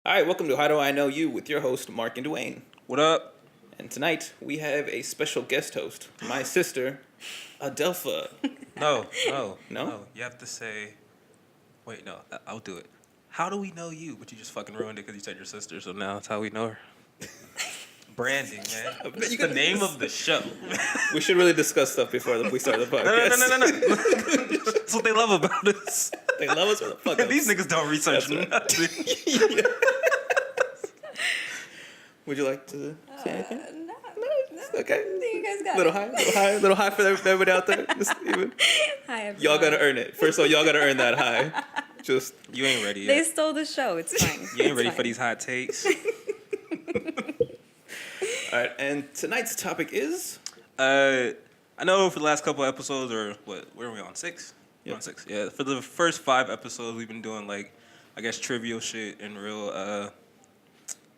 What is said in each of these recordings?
All right, welcome to How Do I Know You with your host, Mark and Dwayne. What up? And tonight we have a special guest host, my sister, Adelfa. No. No? You have to say. Wait, no. I'll do it. How do we know you? But you just fucking ruined it because you said your sister, so now that's how we know her. Branding, man. It's the name of the show. We should really discuss stuff before we start the podcast. No. That's what they love about us. They love us or the fuck us. These niggas don't research nothing. Yeah. Would you like to say anything? No. It's okay. You guys got Little high for everybody out there. Hi, everyone. Y'all gotta earn it. First of all, y'all gotta earn that high. Just You ain't ready They yet. stole the show. It's fine. You ain't ready for these hot takes. all right. And tonight's topic is I know for the last couple episodes, or where are we on? 6? Yep. We're on 6. Yeah, for the first 5 episodes, we've been doing, I guess, trivial shit and real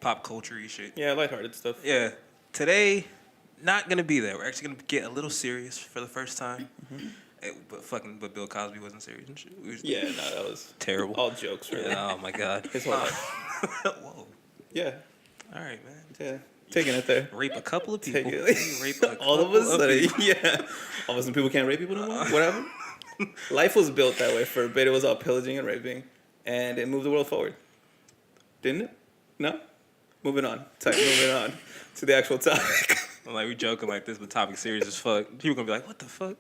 pop culture-y shit. yeah, lighthearted stuff. Yeah. Today, not going to be there. We're actually going to get a little serious for the first time. Mm-hmm. But Bill Cosby wasn't serious and shit. Yeah, no, that was terrible. all jokes, really. Yeah, oh, my God. His whole life. Whoa. Yeah, All right, man. yeah, taking it there. Rape a couple of people. Take it. Rape a All of couple us, people. yeah. All of a sudden, people can't rape people no more. Whatever. Life was built that way for a bit. It was all pillaging and raping, and it moved the world forward. Didn't it? No. Moving on. Moving on to the actual topic. We joking like this, but topic serious as fuck. People gonna be like, what the fuck?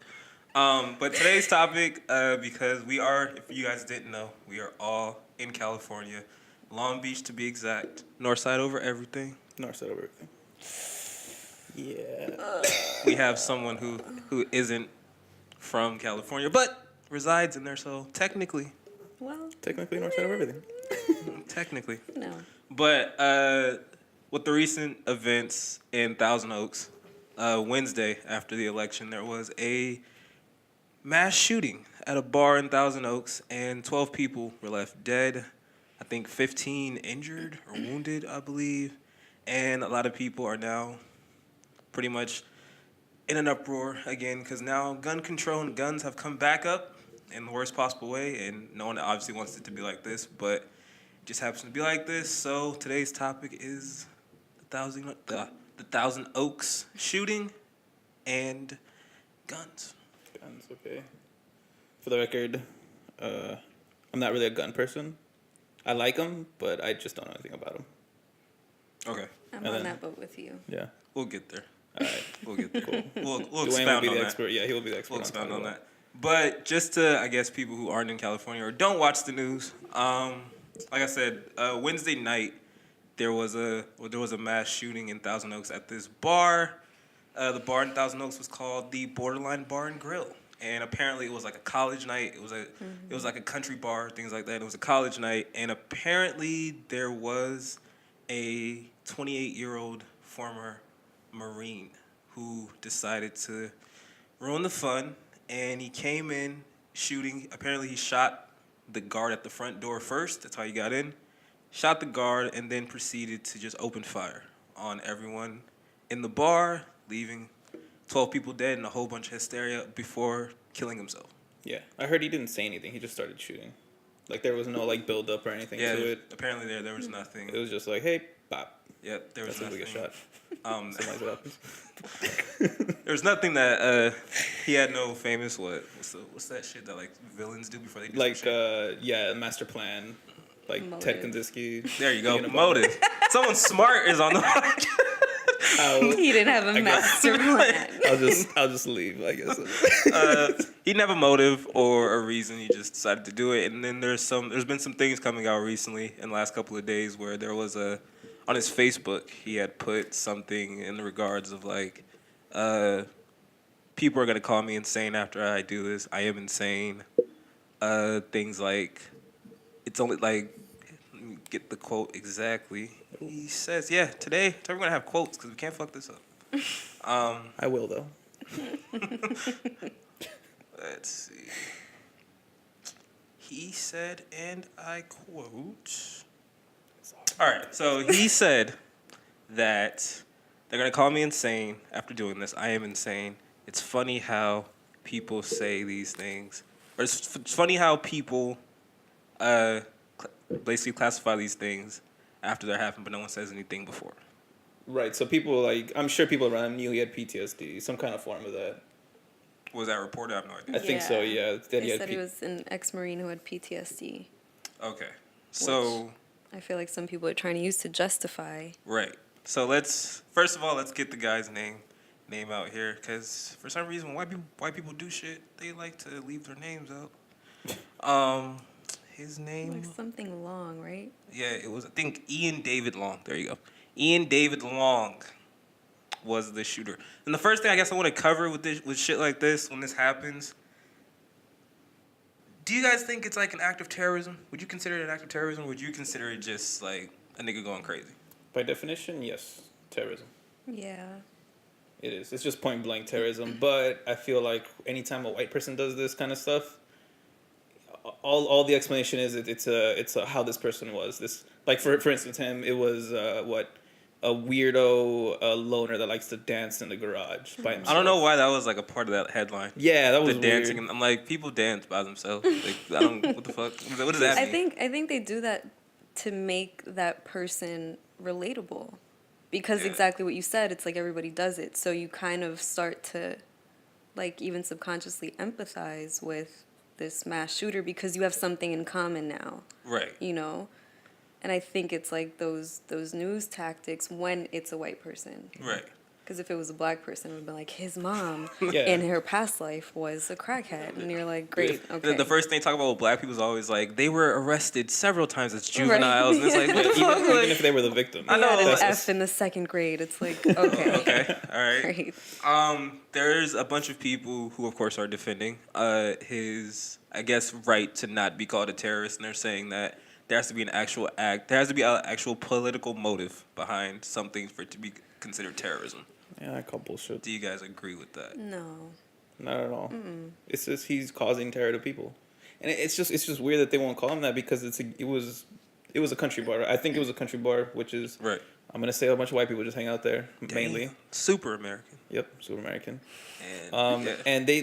But today's topic, because we are, if you guys didn't know, we are all in California, Long Beach to be exact, north side over everything. North side of everything. Yeah. We have someone who isn't from California, but resides in there, so technically. Well, Technically, north side of everything. Technically. no. But with the recent events in Thousand Oaks, Wednesday after the election, there was a mass shooting at a bar in Thousand Oaks, and 12 people were left dead. I think 15 injured or wounded, I believe. And a lot of people are now pretty much in an uproar again because now gun control and guns have come back up in the worst possible way, and no one obviously wants it to be like this, but it just happens to be like this. So today's topic is the Thousand Oaks shooting and guns. Guns, okay. For the record, I'm not really a gun person. I like them, but I just don't know anything about them. Okay, I'm And on then- that boat with you. Yeah. we'll get there. All right. We'll get there. Cool. We'll Dwayne will expound be on the that. expert. Yeah, he will be the expert. We'll expound on talking that. But just to, I guess, people who aren't in California or don't watch the news, like I said, Wednesday night there was a mass shooting in Thousand Oaks at this bar. The bar in Thousand Oaks was called the Borderline Bar and Grill, and apparently it was like a college night. It was like a country bar, things like that. It was a college night, and apparently there was a 28-year-old former Marine who decided to ruin the fun, and he came in shooting. Apparently he shot the guard at the front door first. That's how he got in. Shot the guard and then proceeded to just open fire on everyone in the bar, leaving 12 people dead and a whole bunch of hysteria before killing himself. Yeah, I heard he didn't say anything. He just started shooting. Like there was no build up or anything to it. Apparently there was nothing. It was just like, hey, bop. Yeah, there was That's when we nothing. get shot. Sometimes it happens. There was nothing that he had no famous what's that shit that like villains do before they do Like some shit? master plan. Like Ted Motive. Kaczynski. There you go. being a bomb. Motive. Someone smart is on the podcast. He didn't have a master plan. I'll just leave, I guess. He didn't have a motive or a reason. He just decided to do it. And then there's been some things coming out recently in the last couple of days where there was on his Facebook, he had put something in the regards of like, people are gonna call me insane after I do this. I am insane. Things like, it's only like, let me get the quote exactly. He says, yeah, today we're gonna have quotes because we can't fuck this up. I will, though. Let's see. He said, and I quote. All right, so he said that they're going to call me insane after doing this. I am insane. It's funny how people say these things. Or it's funny how people basically classify these things after that happened, but no one says anything before. Right. So people I'm sure people around him knew he had PTSD, some kind of form of that. Was that reported? I have no idea. I think so. Yeah. That They he had said he was an ex-Marine who had PTSD. Okay. So I feel like some people are trying to use to justify. right. So first of all let's get the guy's name out here, because for some reason white people do shit. They like to leave their names out. His name. Like something long, right? Yeah, it was, I think, Ian David Long. There you go. Ian David Long was the shooter. And the first thing I guess I want to cover with shit like this, when this happens, do you guys think it's like an act of terrorism? Would you consider it an act of terrorism? Or would you consider it just like a nigga going crazy? By definition, yes, terrorism. Yeah. It is. It's just point blank terrorism. But I feel like anytime a white person does this kind of stuff, all the explanation is it's a how this person was. This, like for instance, him, it was a weirdo loner that likes to dance in the garage by himself. I don't know why that was like a part of that headline. Yeah, that was the dancing. weird. I'm like, people dance by themselves. Like, I don't. What the fuck? What does that mean? I think they do that to make that person relatable, because exactly what you said. It's like everybody does it, so you kind of start to, like, even subconsciously empathize with this mass shooter because you have something in common now. Right. You know, and I think it's like those news tactics when it's a white person. Right. Because if it was a black person, it would be like, his mom Yeah. in her past life was a crackhead. And you're like, great, okay. The first thing they talk about with black people is always like, they were arrested several times as juveniles. And it's like, what the fuck? Even if they were the victim. I know. That's An F in the second grade. It's like, okay. Okay, all right. Great. There's a bunch of people who, of course, are defending his, I guess, right to not be called a terrorist, and they're saying that there has to be an actual act. There has to be an actual political motive behind something for it to be considered terrorism. Yeah, I call bullshit. Do you guys agree with that? No. Not at all. It's just he's causing terror to people, and it's just weird that they won't call him that because it was a country bar. I think it was a country bar, which is Right. I'm gonna say a bunch of white people just hang out there mainly. Damn. Super American. Yep, super American. And, yeah. And they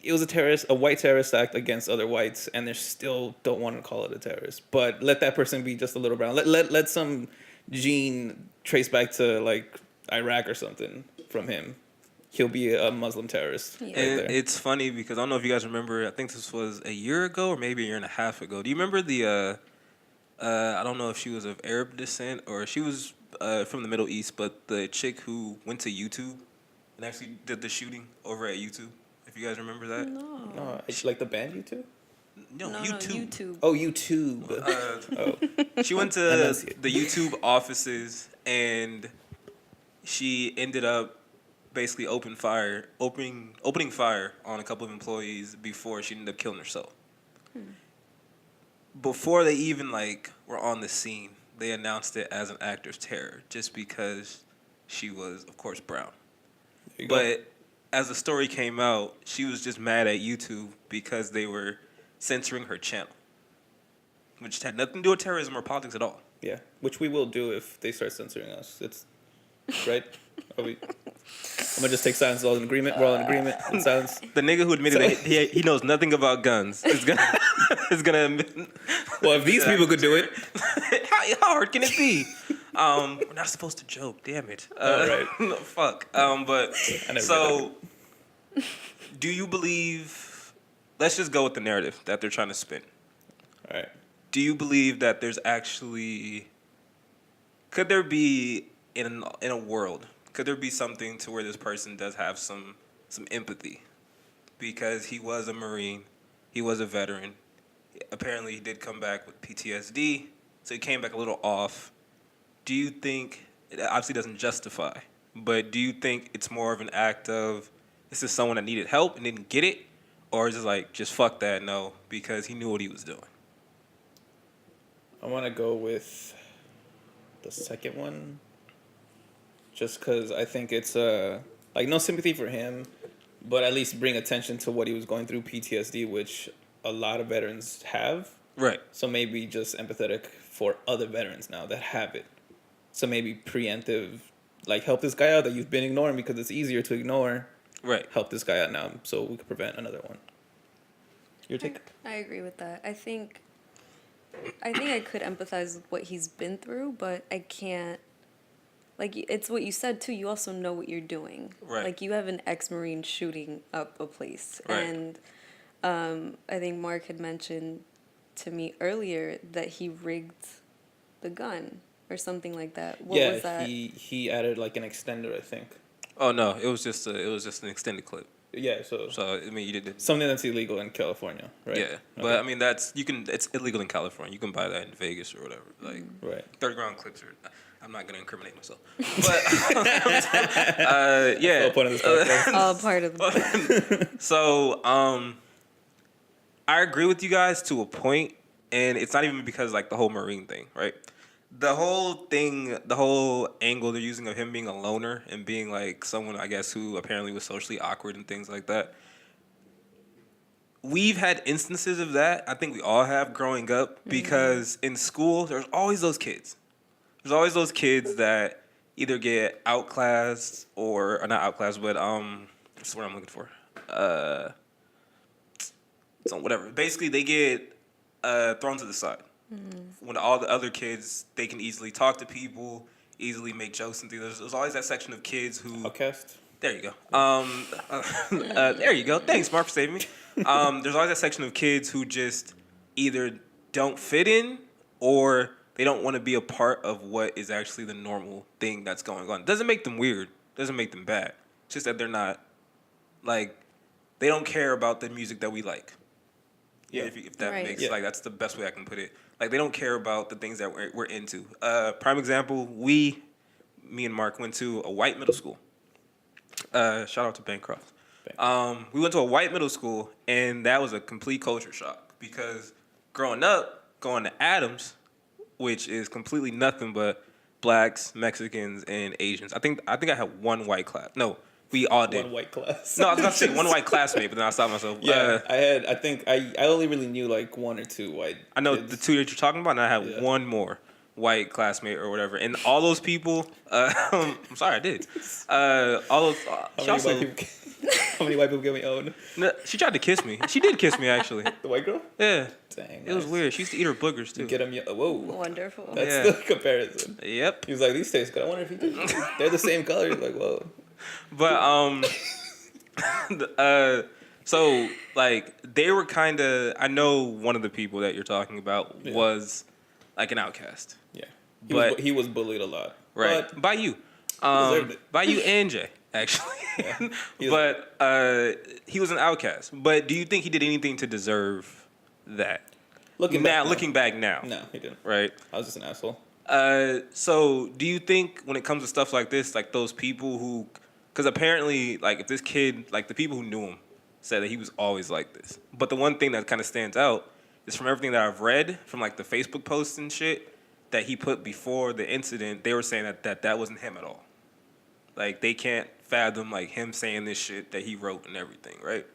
it was a white terrorist act against other whites, and they still don't want to call it a terrorist. But let that person be just a little brown. Let some gene trace back to like Iraq or something from him. He'll be a Muslim terrorist. Yeah. Right And there. it's funny because I don't know if you guys remember. I think this was a year ago or maybe a year and a half ago. Do you remember the? I don't know if she was of Arab descent or she was from the Middle East, but the chick who went to YouTube and actually did the shooting over at YouTube. If you guys remember that. No, it's like the band YouTube. No, No, YouTube. YouTube. Oh, YouTube. She went to the YouTube offices and she ended up basically opening fire on a couple of employees before she ended up killing herself. Before they even were on the scene, they announced it as an act of terror just because she was, of course, brown. But as the story came out, she was just mad at YouTube because they were censoring her channel, which had nothing to do with terrorism or politics at all. Yeah, which we will do if they start censoring us. It's right. I'm gonna just take silence. All in agreement. We're all in agreement. It sounds. The nigga who admitted that he knows nothing about guns is gonna admit. Well, if these people could do it, how hard can it be? We're not supposed to joke. Damn it. Right. Fuck. But I never so, do you believe? Let's just go with the narrative that they're trying to spin. all right. Do you believe that there's actually? Could there be in a world? Could there be something to where this person does have some empathy, because he was a Marine, he was a veteran. Apparently, he did come back with PTSD, so he came back a little off. Do you think it obviously doesn't justify, but do you think it's more of an act of this is someone that needed help and didn't get it, or is it just fuck that, no, because he knew what he was doing? I want to go with the second one, just because I think it's no sympathy for him, but at least bring attention to what he was going through, PTSD, which a lot of veterans have. Right. So maybe just empathetic for other veterans now that have it. So maybe preemptive, help this guy out that you've been ignoring because it's easier to ignore. Right. Help this guy out now so we could prevent another one. Your take? I agree with that. I think I think I could empathize with what he's been through, but I can't. Like, it's what you said too. You also know what you're doing. Right. Like, you have an ex-Marine shooting up a place, Right. and I think Mark had mentioned to me earlier that he rigged the gun or something like that. What was that? he added like an extender, I think. Oh no, it was just an extended clip. Yeah, so So I mean, you did. something that's illegal in California, right? Yeah, but I mean it's illegal in California. You can buy that in Vegas or whatever. Like Right. 30-round clips are. I'm not gonna incriminate myself, but yeah. All part of this podcast. All part of the So I agree with you guys to a point, and it's not even because like the whole Marine thing, right? The whole angle they're using of him being a loner and being like someone, I guess, who apparently was socially awkward and things like that. We've had instances of that. I think we all have growing up because in school, there's always those kids. There's always those kids that either get outclassed or not outclassed, but what's the word I'm looking for? So whatever. Basically, they get thrown to the side. When all the other kids, they can easily talk to people, easily make jokes and things. There's always that section of kids who. Outcast. There you go. There you go. Thanks, Mark, for saving me. There's always that section of kids who just either don't fit in or they don't want to be a part of what is actually the normal thing that's going on. Doesn't make them weird. Doesn't make them bad. It's just that they're not, like, they don't care about the music that we like. Yeah, if that Right. makes, like, that's the best way I can put it. Like, they don't care about the things that we're into. Prime example, me and Mark went to a white middle school. Shout out to Bancroft. We went to a white middle school, and that was a complete culture shock because growing up, going to Adams, which is completely nothing but blacks, Mexicans, and Asians. I think I had one white class. No, we all did. One white class. No, I was gonna say one white classmate, but then I stopped myself. Yeah, I think I only really knew like one or two white. I know kids. the two that you're talking about, and I had one more white classmate or whatever. And all those people, I'm sorry, I did. All those. How many white people get me owned? No, she tried to kiss me. She did kiss me, actually. The white girl? Yeah. Dang. It was weird. She used to eat her boogers, too. Get them. Whoa. Wonderful. That's Yeah. the comparison. Yep. He was like, these taste good. I wonder if he did. They're the same color. He's like, whoa. But, so, like, they were kind of, I know one of the people that you're talking about was, like, an outcast. Yeah. But- He was bullied a lot. Right. But By you. deserved it. By you and Jay, actually. Yeah. He was- But he was an outcast. But do you think he did anything to deserve that? looking back, no. Looking back now. No, he didn't. Right. I was just an asshole. So do you think when it comes to stuff like this, like those people who, because apparently, like if this kid, like the people who knew him said that he was always like this. But the one thing that kind of stands out is from everything that I've read, from like the Facebook posts and shit that he put before the incident, they were saying that wasn't him at all. Like they can't fathom like him saying this shit that he wrote and everything, right?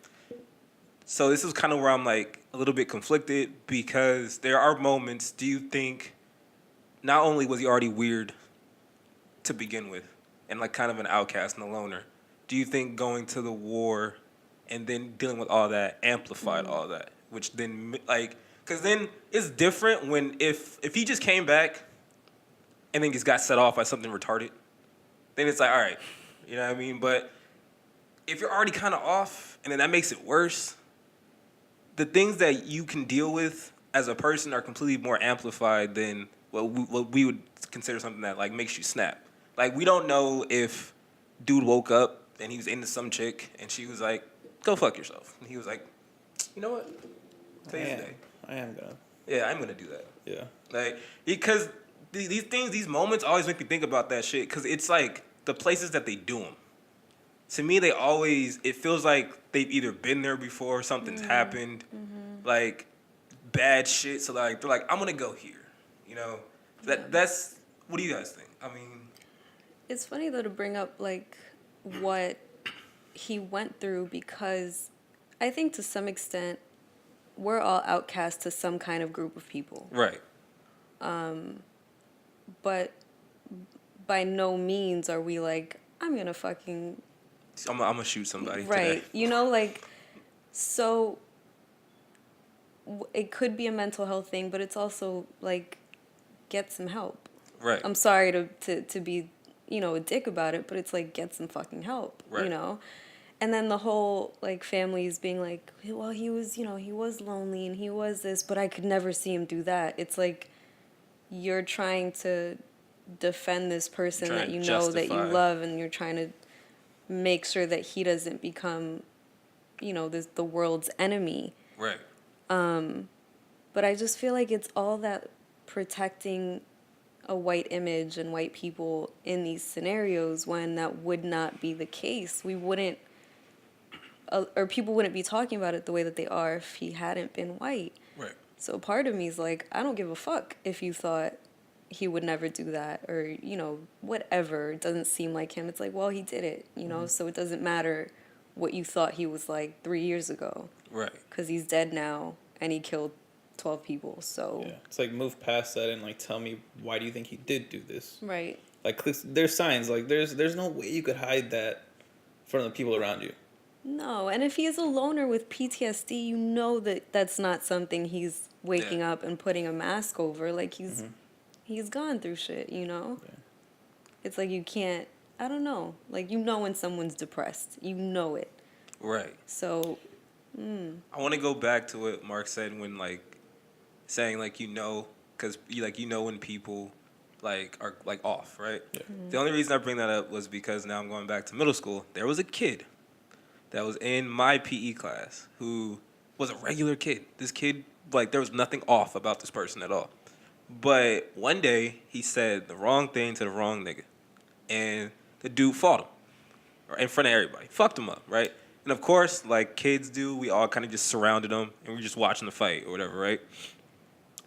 So this is kind of where I'm like a little bit conflicted because there are moments, do you think not only was he already weird to begin with and like kind of an outcast and a loner, do you think going to the war and then dealing with all that amplified all that? Which then like, because then it's different when if he just came back and then just got set off by something retarded, then it's like, all right, you know what I mean? But if you're already kind of off and then that makes it worse, the things that you can deal with as a person are completely more amplified than what we would consider something that like makes you snap. Like we don't know if dude woke up and he was into some chick and she was like, "Go fuck yourself," and he was like, "You know what? Today's the day. I am gonna. Yeah, I'm gonna do that." Yeah. Like because these things, these moments always make me think about that shit because it's like the places that they do them. To me, they always, it feels like they've either been there before, something's happened, like bad shit. So like they're like, I'm gonna go here, you know. That's what do you guys think? I mean, It's funny though to bring up like what he went through because I think to some extent we're all outcast to some kind of group of people. right? But by no means are we like, I'm gonna fucking I'm gonna shoot somebody right. today. You know, like so it could be a mental health thing, but it's also like, get some help. Right. I'm sorry to be, a dick about it, but it's like, get some fucking help, Right. And then the whole like families being like, well, he was, he was lonely and he was this, but I could never see him do that. It's like, you're trying to defend this person that you know that you love, and you're trying to make sure that he doesn't become, the world's enemy. Right. But I just feel like it's all that protecting a white image and white people in these scenarios when that would not be the case. We wouldn't, or people wouldn't be talking about it the way that they are if he hadn't been white. Right. So part of me is like, I don't give a fuck if you thought he would never do that, or, whatever. It doesn't seem like him. It's like, well, he did it, so it doesn't matter what you thought he was like 3 years ago. Right. Because he's dead now and he killed 12 people, so. Yeah, it's like, move past that and like tell me, why do you think he did do this? Right. Like, there's signs. Like, there's no way you could hide that from the people around you. No, and if he is a loner with PTSD, you know that that's not something he's waking up and putting a mask over. Like, he's gone through shit, Yeah. It's like, you can't, I don't know. Like, when someone's depressed. You know it. Right. So, I want to go back to what Mark said when, like, saying, like, because, when people, like, are, like, off, right? Yeah. The only reason I bring that up was because now I'm going back to middle school. There was a kid that was in my PE class who was a regular kid. This kid, like, there was nothing off about this person at all. But one day, he said the wrong thing to the wrong nigga. And the dude fought him in front of everybody. Fucked him up, right? And, of course, like kids do, we all kind of just surrounded him, and we were just watching the fight or whatever, right?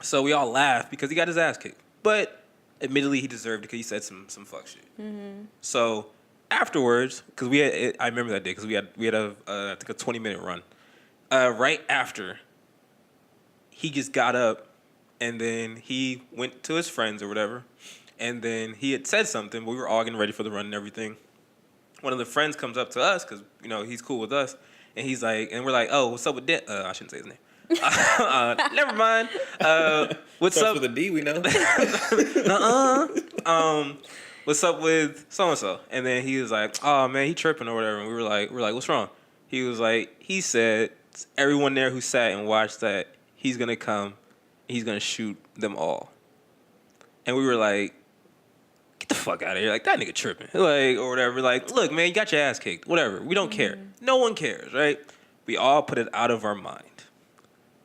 So we all laughed because he got his ass kicked. But admittedly, he deserved it because he said some fuck shit. Mm-hmm. So afterwards, because I remember that day because we had I think a 20-minute run. Right after, he just got up, and then he went to his friends or whatever, and then he had said something. We were all getting ready for the run and everything. One of the friends comes up to us because he's cool with us, and he's like, and we're like, oh, what's up with Dan? I shouldn't say his name. Never mind. What's Starts up with a D? We know. What's up with so and so? And then he was like, oh man, he tripping or whatever. And we were like, what's wrong? He was like, he said everyone there who sat and watched that he's gonna come, he's gonna shoot them all. And we were like, get the fuck out of here. Like, that nigga tripping. Like, or whatever. Like, look, man, you got your ass kicked. Whatever. We don't care. No one cares, right? We all put it out of our mind.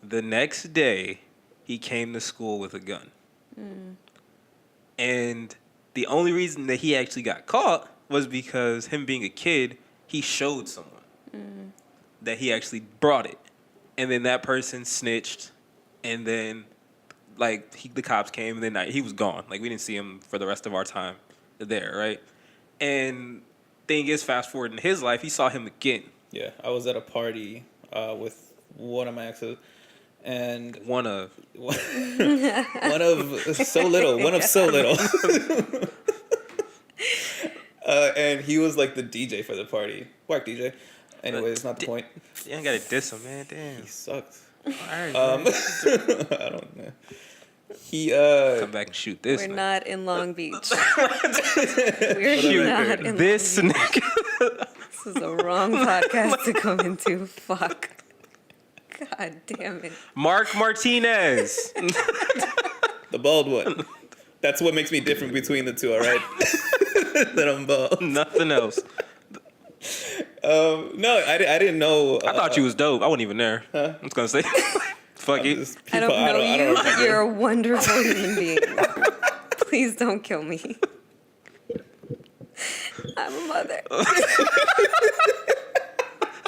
The next day, he came to school with a gun. And the only reason that he actually got caught was because him being a kid, he showed someone that he actually brought it. And then that person snitched, and then the cops came, and then he was gone. Like, we didn't see him for the rest of our time there, right? And thing is, fast forward in his life, he saw him again. Yeah, I was at a party with one of my exes, and one of so little. And he was like the DJ for the party. Whack DJ. Anyways, not the point. You ain't gotta diss him, man. Damn. He sucked. All right, I don't know. He come back and shoot this. We're nigga. not in Long Beach. We're not in this Long Beach. nigga. This is the wrong podcast to come into. Fuck. God damn it. Mark Martinez. The bald one. That's what makes me different between the two, all right? That I'm bald. Nothing else. No, I didn't know. I thought you was dope. I wasn't even there. Huh? I was going to say, fuck it. I don't know I you. don't remember. You're a wonderful human being. Please don't kill me. I'm a mother.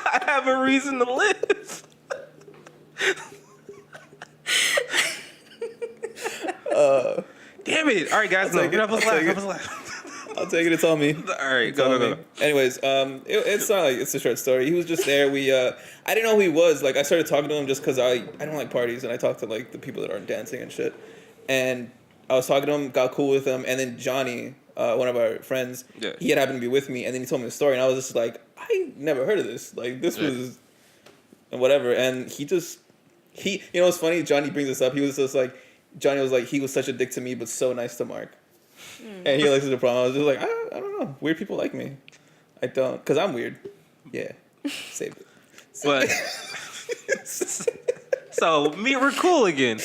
I have a reason to live. Damn it. All right, guys. No, help us laugh. I'll take it. It's on me. All right, go. Anyways, it's not like it's a short story. He was just there. I didn't know who he was. Like, I started talking to him just because I don't like parties, and I talk to like the people that aren't dancing and shit. And I was talking to him, got cool with him, and then Johnny, one of our friends, he had happened to be with me, and then he told me the story, and I was just like, I never heard of this. Like, this was, and whatever. And he just You know what's funny? Johnny brings this up. He was just like, Johnny was like, he was such a dick to me, but so nice to Mark. And he likes the problem. I was just like, I don't know. Weird people like me. I don't, because I'm weird. Yeah. Save it. But so we're cool again.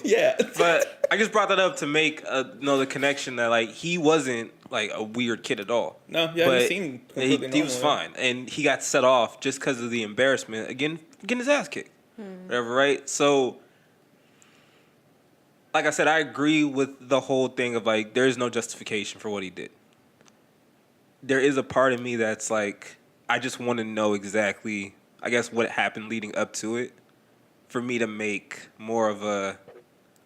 Yeah. But I just brought that up to make the connection that like he wasn't like a weird kid at all. No, yeah, but he seemed completely normal. he was fine, and he got set off just because of the embarrassment. Again, getting his ass kicked, whatever, right? So, like I said, I agree with the whole thing of like there is no justification for what he did. There is a part of me that's like, I just want to know exactly, I guess, what happened leading up to it, for me to make more of a.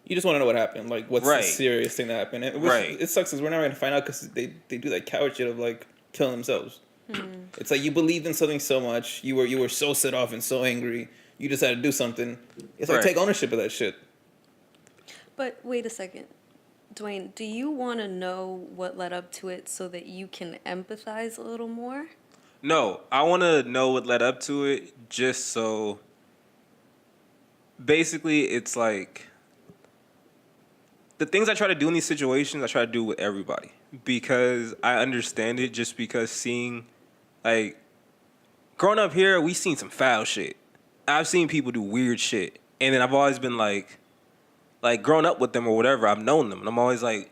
You just want to know what happened, like what's the serious thing that happened. It sucks because we're never gonna find out because they do that coward shit of like killing themselves. It's like you believed in something so much, you were so set off and so angry, you decided to do something. It's like take ownership of that shit. But wait a second, Dwayne, do you want to know what led up to it so that you can empathize a little more? No, I want to know what led up to it just so. Basically, it's like. The things I try to do in these situations, I try to do with everybody because I understand it. Just because seeing, like, growing up here, we seen some foul shit. I've seen people do weird shit, and then I've always been like growing up with them or whatever. I've known them, and I'm always like,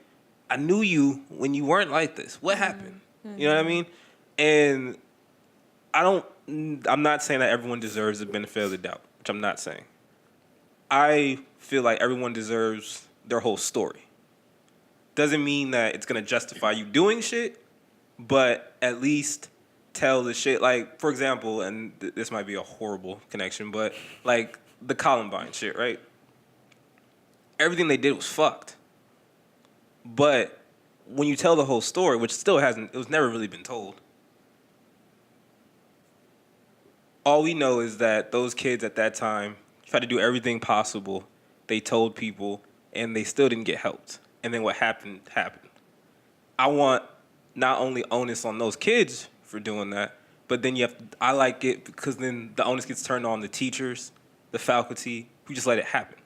I knew you when you weren't like this. What happened? You know what I mean? And I'm not saying that everyone deserves the benefit of the doubt, which I'm not saying. I feel like everyone deserves their whole story. Doesn't mean that it's gonna justify you doing shit, but at least tell the shit. Like, for example, and this might be a horrible connection, but like the Columbine shit, right? Everything they did was fucked. But when you tell the whole story, which it was never really been told. All we know is that those kids at that time tried to do everything possible. They told people, and they still didn't get helped. And then what happened. I want not only onus on those kids for doing that, but then I like it because then the onus gets turned on the teachers, the faculty, who just let it happen.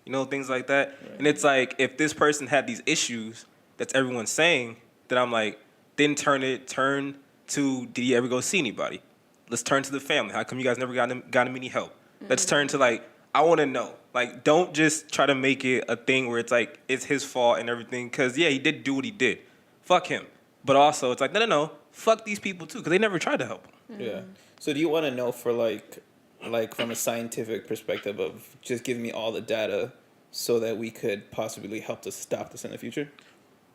You know, things like that. Right. And it's like, if this person had these issues that's everyone's saying, then I'm like, then turn to, did he ever go see anybody? Let's turn to the family. How come you guys never got him any help? Let's turn to like, I want to know. Like, don't just try to make it a thing where it's like, it's his fault and everything. Because, yeah, he did do what he did. Fuck him. But also, it's like, no. Fuck these people, too. Because they never tried to help him. Yeah. So do you want to know for, like from a scientific perspective of just giving me all the data so that we could possibly help to stop this in the future?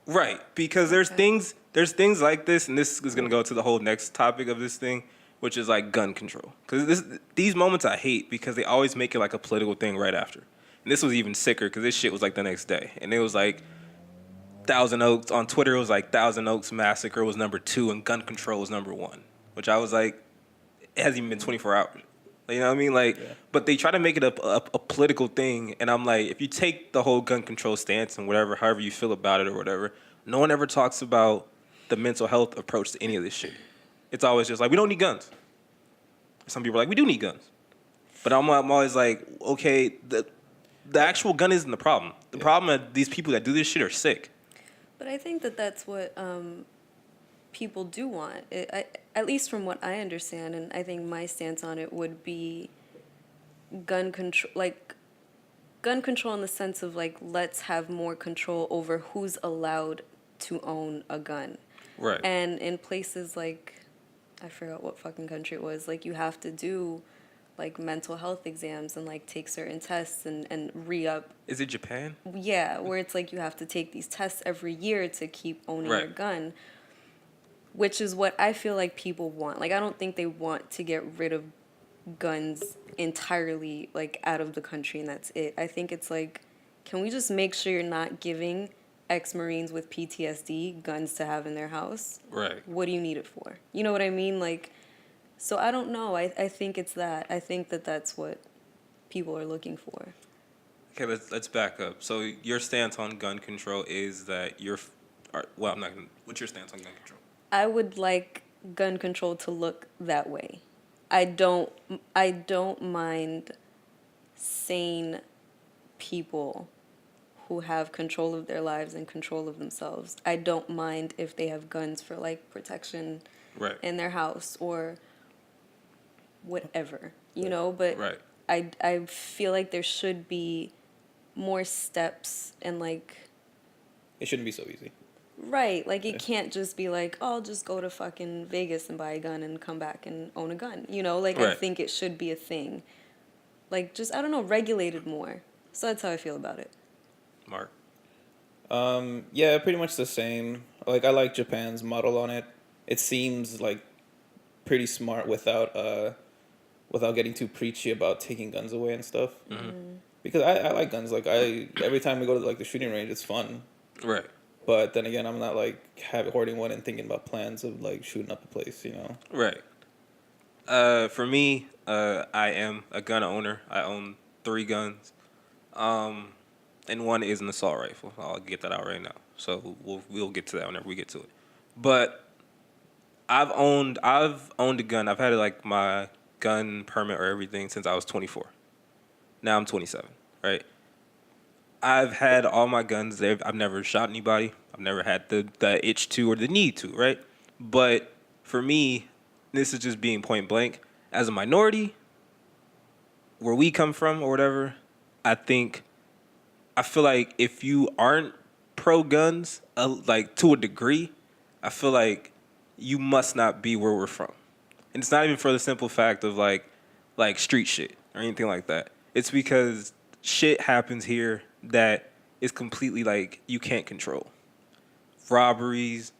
Right. Because there's things like this, and this is going to go to the whole next topic of this thing, which is like gun control. Because these moments I hate because they always make it like a political thing right after. And this was even sicker because this shit was like the next day. And it was like Thousand Oaks, on Twitter it was like Thousand Oaks Massacre was number 2 and gun control was number 1. Which I was like, it hasn't even been 24 hours. You know what I mean? Like, but they try to make it a political thing. And I'm like, if you take the whole gun control stance and however you feel about it or whatever, no one ever talks about the mental health approach to any of this shit. It's always just like, we don't need guns. Some people are like, we do need guns. But I'm always like, okay, the actual gun isn't the problem. The problem is these people that do this shit are sick. But I think that's what people do want. At least from what I understand, and I think my stance on it would be gun control. Like, gun control in the sense of, like, let's have more control over who's allowed to own a gun. Right. And in places like, I forgot what fucking country it was, like, you have to do, like, mental health exams and, like, take certain tests and re-up. Is it Japan? Yeah, where it's like you have to take these tests every year to keep owning your gun, which is what I feel like people want. Like, I don't think they want to get rid of guns entirely, like, out of the country and that's it. I think it's like, can we just make sure you're not giving ex-Marines with PTSD guns to have in their house? Right. What do you need it for? You know what I mean? Like, so I don't know. I think it's that. I think that's what people are looking for. Okay, let's back up. So your stance on gun control is that what's your stance on gun control? I would like gun control to look that way. I don't mind sane people who have control of their lives and control of themselves. I don't mind if they have guns for like protection Right. in their house or whatever, you know, but Right. I feel like there should be more steps and like It shouldn't be so easy. right, like it Yeah. can't just be like, oh, I'll just go to fucking Vegas and buy a gun and come back and own a gun. You know, like I Right. think it should be a thing. Like just I don't know, regulated more. So that's how I feel about it. Mark. Yeah, pretty much the same. Like I like Japan's model on it. It seems like pretty smart without getting too preachy about taking guns away and stuff. Because I like guns. Like every time we go to like the shooting range, it's fun. Right. But then again, I'm not like hoarding one and thinking about plans of like shooting up a place. You know. Right. For me, I am a gun owner. I own 3 guns, and one is an assault rifle. I'll get that out right now. So we'll get to that whenever we get to it. But I've owned a gun. I've had like my gun permit or everything since I was 24. Now I'm 27. Right. I've had all my guns. I've never shot anybody. I've never had the itch to or the need to. Right. But for me, this is just being point blank. As a minority, where we come from or whatever, I feel like if you aren't pro guns, like to a degree, I feel like you must not be where we're from. And it's not even for the simple fact of like street shit or anything like that. It's because shit happens here that is completely like you can't control. Robberies,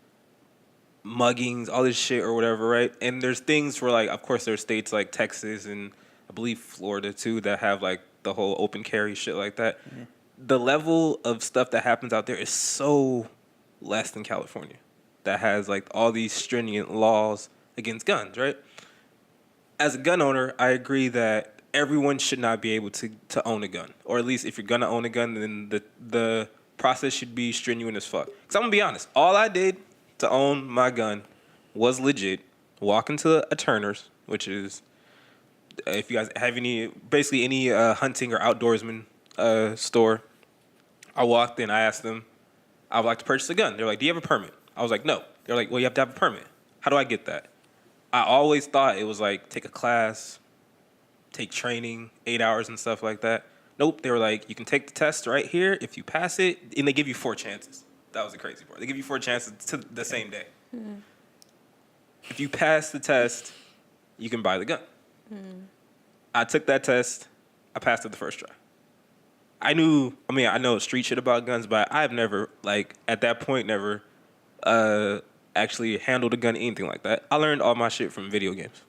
muggings, all this shit or whatever, right? And there's things where like, of course, there's states like Texas and I believe Florida too that have like the whole open carry shit like that. Mm-hmm. The level of stuff that happens out there is so less than California that has like all these stringent laws against guns, right? As a gun owner, I agree that everyone should not be able to own a gun. Or at least if you're gonna own a gun, then the process should be strenuous as fuck. Because I'm gonna be honest, all I did to own my gun was legit walk into a Turner's, which is, if you guys have any hunting or outdoorsman store. I walked in, I asked them, I would like to purchase a gun. They're like, do you have a permit? I was like, no. They're like, well, you have to have a permit. How do I get that? I always thought it was like, take a class, take training, 8 hours and stuff like that. Nope, they were like, you can take the test right here. If you pass it, and they give you 4 chances. That was the crazy part. They give you 4 chances to the same day. Mm. If you pass the test, you can buy the gun. Mm. I took that test. I passed it the first try. I know street shit about guns, but I've never, like, at that point, never actually handled a gun, anything like that. I learned all my shit from video games.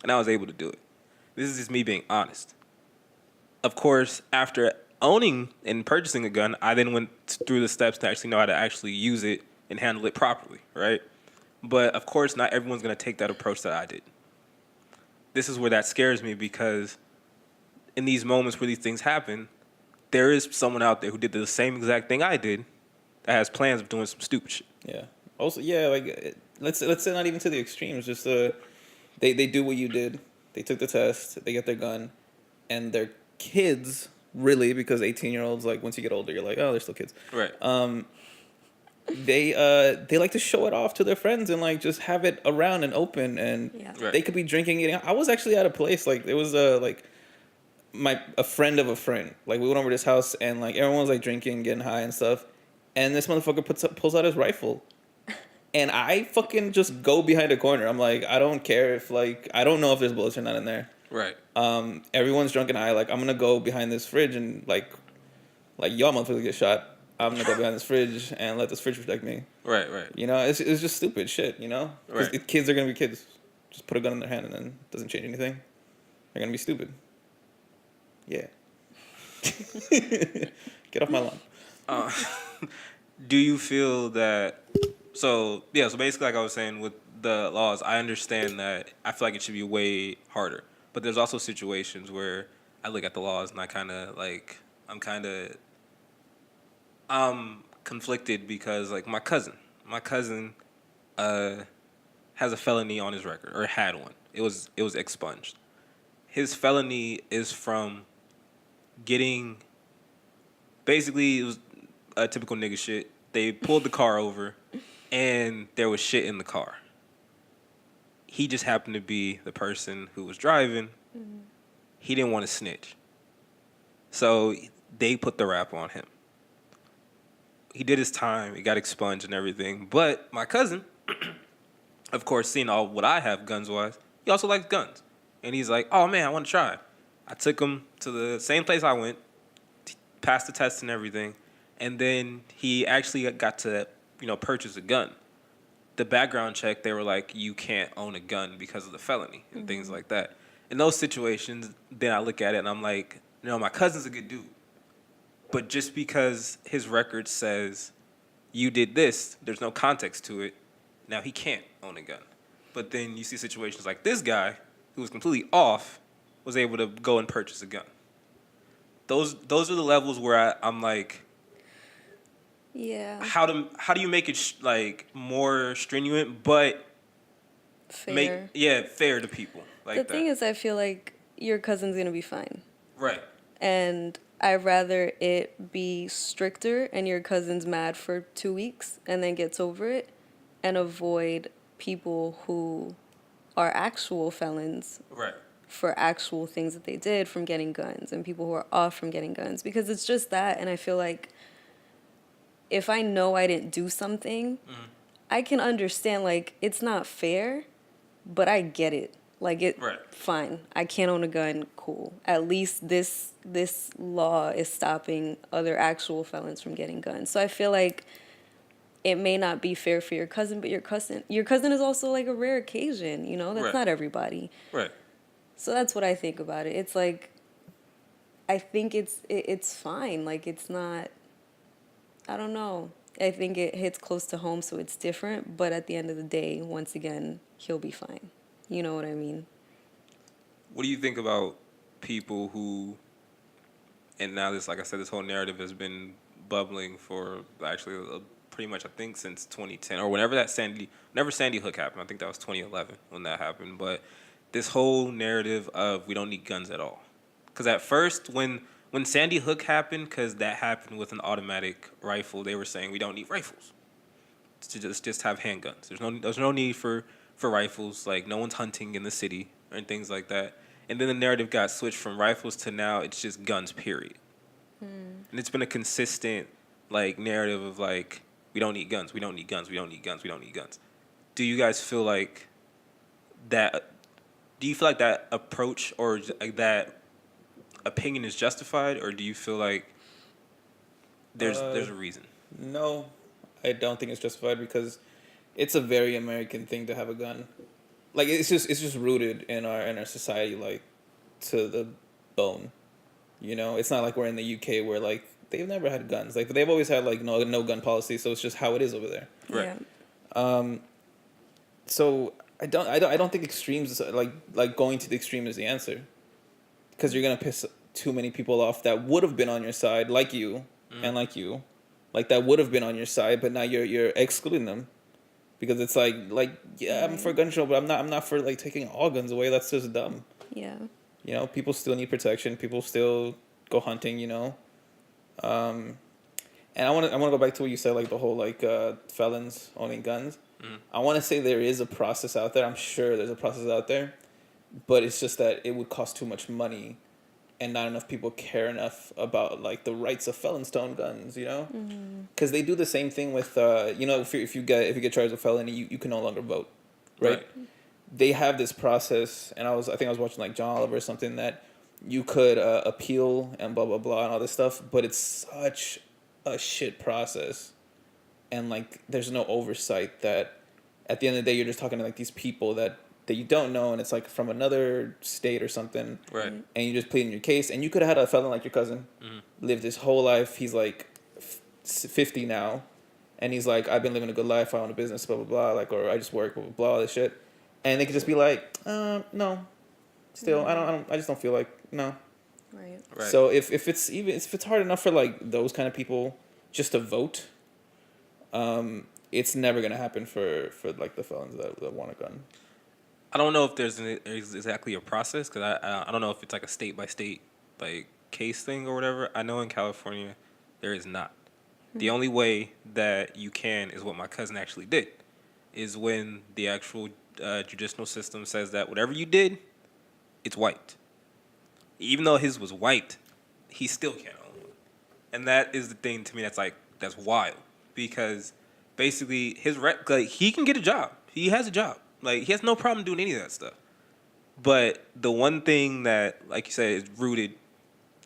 And I was able to do it. This is just me being honest. Of course, after owning and purchasing a gun, I then went through the steps to actually know how to actually use it and handle it properly, right? But, of course, not everyone's going to take that approach that I did. This is where that scares me because in these moments where these things happen, there is someone out there who did the same exact thing I did that has plans of doing some stupid shit. Yeah. Also, yeah, like, let's say not even to the extremes. Just they do what you did. They took the test. They get their gun. And their kids, really, because 18-year-olds, like, once you get older, you're like, oh, they're still kids. Right. They like to show it off to their friends and like just have it around and open and Right. They could be drinking, eating. I was actually at a place like there was a friend of a friend. Like we went over to his house and like everyone was like drinking, getting high and stuff. And this motherfucker pulls out his rifle. And I fucking just go behind a corner. I'm like, I don't care if like I don't know if there's bullets or not in there. Right. Everyone's drunk and high. Like I'm gonna go behind this fridge and like y'all motherfuckers get shot. I'm gonna go behind this fridge and let this fridge protect me. Right, right. You know, it's just stupid shit, you know? Because Right. Kids are gonna be kids. Just put a gun in their hand and then it doesn't change anything. They're gonna be stupid. Yeah. Get off my lawn. Do you feel that... So basically like I was saying with the laws, I understand that I feel like it should be way harder. But there's also situations where I look at the laws and I'm conflicted because like my cousin has a felony on his record or had one. It was expunged. his felony is from getting. Basically, it was a typical nigga shit. They pulled the car over, and there was shit in the car. He just happened to be the person who was driving. He didn't want to snitch. So they put the rap on him. He did his time. He got expunged and everything. But my cousin, of course, seeing all what I have guns-wise, he also likes guns. And he's like, oh, man, I want to try. I took him to the same place I went, passed the test and everything, and then he actually got to, purchase a gun. The background check, they were like, you can't own a gun because of the felony and things like that. In those situations, then I look at it and I'm like, my cousin's a good dude. But just because his record says you did this, there's no context to it, now he can't own a gun. But then you see situations like this guy, who was completely off, was able to go and purchase a gun. Those are the levels where I'm like, yeah, how do you make it more stringent, but fair. fair to people like that. The thing is, I feel like your cousin's gonna be fine, right? And I'd rather it be stricter and your cousin's mad for 2 weeks and then gets over it, and avoid people who are actual felons, right, for actual things that they did from getting guns, and people who are off from getting guns, because it's just that. And I feel like if I know I didn't do something, I can understand, like, it's not fair, but I get it. Like, fine, I can't own a gun, cool. At least this law is stopping other actual felons from getting guns. So I feel like it may not be fair for your cousin, but your cousin is also, like, a rare occasion, That's not everybody. Right. So that's what I think about it. It's like, I think it's fine. Like, it's not, I don't know. I think it hits close to home, so it's different. But at the end of the day, once again, he'll be fine. You know what I mean? What do you think about people who, and now this, like I said, this whole narrative has been bubbling for actually pretty much, I think, since 2010 or whenever Sandy Hook happened. I think that was 2011 when that happened. But this whole narrative of we don't need guns at all. Because at first, when Sandy Hook happened, because that happened with an automatic rifle, they were saying we don't need rifles. To just have handguns. There's no need for rifles. Like, no one's hunting in the city and things like that. And then the narrative got switched from rifles to now it's just guns, period. And it's been a consistent, like, narrative of, like, we don't need guns, we don't need guns, we don't need guns, we don't need guns. Do you guys feel like that? Do you feel like that approach or like that opinion is justified, or do you feel like there's a reason? No, I don't think it's justified because it's a very American thing to have a gun. Like, it's just rooted in our society, like, to the bone. It's not like we're in the UK where, like, they've never had guns. Like, they've always had, like, no gun policy, so it's just how it is over there. Right. Yeah. So I don't think extremes, like going to the extreme is the answer, because you're gonna piss too many people off that would have been on your side, like you and like you, like that would have been on your side, but now you're excluding them, because it's like yeah, I'm for gun control, but I'm not for, like, taking all guns away. That's just dumb. Yeah. People still need protection. People still go hunting. And I want to go back to what you said, like the whole, like, felons owning guns. I want to say there is a process out there. I'm sure there's a process out there, but it's just that it would cost too much money, and not enough people care enough about, like, the rights of felons to own guns. Because they do the same thing with if you get charged with felony, you can no longer vote, right? They have this process, and I think I was watching, like, John Oliver or something, that you could appeal and blah blah blah and all this stuff, but it's such a shit process, and, like, there's no oversight. That at the end of the day, you're just talking to, like, these people that you don't know, and it's, like, from another state or something, right? And you just plead in your case, and you could have had a felon like your cousin, lived his whole life. He's like 50 now, and he's like, I've been living a good life. I own a business, blah blah blah, like, or I just work, blah blah blah, all this shit, and they could just be like, no, still, I just don't feel like, no. Right. So if it's hard enough for, like, those kind of people just to vote, it's never gonna happen for like the felons that want a gun. I don't know if there's exactly a process because I don't know if it's like a state by state like case thing or whatever. I know in California there is not. The only way that you can is what my cousin actually did, is when the actual judicial system says that whatever you did, it's wiped. Even though his was wiped, he still can't own one. And that is the thing to me that's wild because basically he can get a job. He has a job. Like he has no problem doing any of that stuff. But the one thing that, like you said, is rooted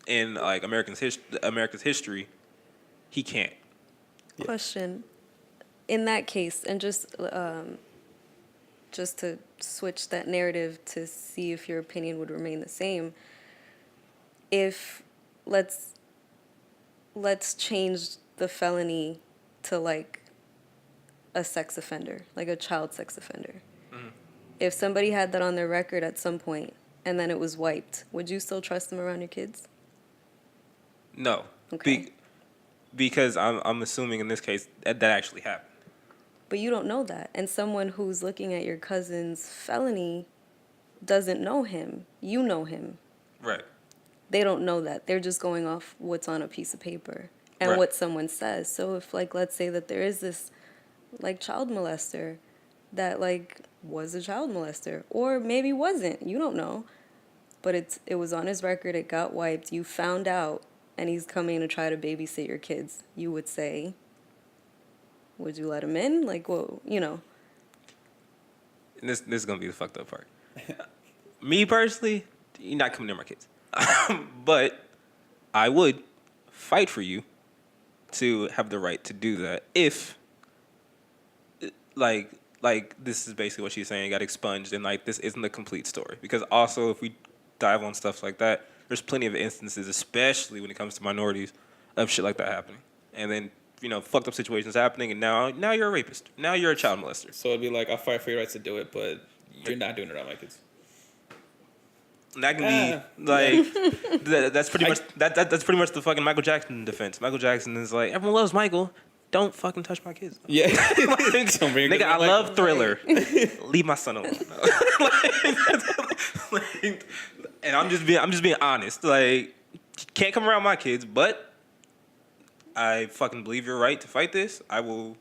in like America's history, he can't. Yeah. Question. In that case, and just to switch that narrative to see if your opinion would remain the same, if let's change the felony to like a sex offender, like a child sex offender. Mm-hmm. If somebody had that on their record at some point and then it was wiped, would you still trust them around your kids? No. Okay. Because I'm assuming in this case that actually happened. But you don't know that. And someone who's looking at your cousin's felony doesn't know him. You know him. Right. They don't know that. They're just going off what's on a piece of paper and Right. what someone says. So if, like, let's say that there is this, like, child molester that, like, was a child molester or maybe wasn't. You don't know. But it was on his record. It got wiped. You found out. And he's coming to try to babysit your kids. You would say, would you let him in? Like, well, you know. And this is going to be the fucked up part. Me personally, you're not coming near my kids. But I would fight for you to have the right to do that if, like this is basically what she's saying, got expunged, and, like, this isn't the complete story. Because also, if we dive on stuff like that, there's plenty of instances, especially when it comes to minorities, of shit like that happening. And then, fucked up situations happening, and now you're a rapist. Now you're a child molester. So it'd be like, I'll fight for your rights to do it, but you're not doing it around my kids. And that can be like that's pretty much that's pretty much the fucking Michael Jackson defense. Michael Jackson is like, everyone loves Michael. Don't fucking touch my kids. Yeah. Nigga, I love Thriller. Leave my son alone. And I'm just being honest. Like, can't come around my kids, but I fucking believe you're right to fight this. I will,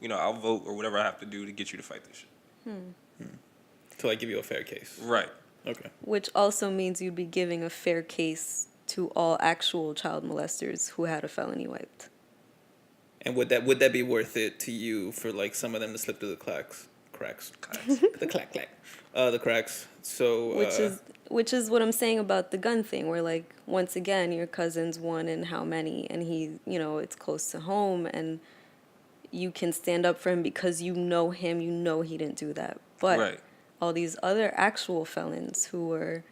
I'll vote or whatever I have to do to get you to fight this shit. Till I give you a fair case. Right. Okay. Which also means you'd be giving a fair case to all actual child molesters who had a felony wiped. And would that be worth it to you for, like, some of them to slip through the cracks? The the cracks. So which is what I'm saying about the gun thing, where, like, once again, your cousin's one in how many, and he, it's close to home, and you can stand up for him because you know him, you know he didn't do that. But right. All these other actual felons who were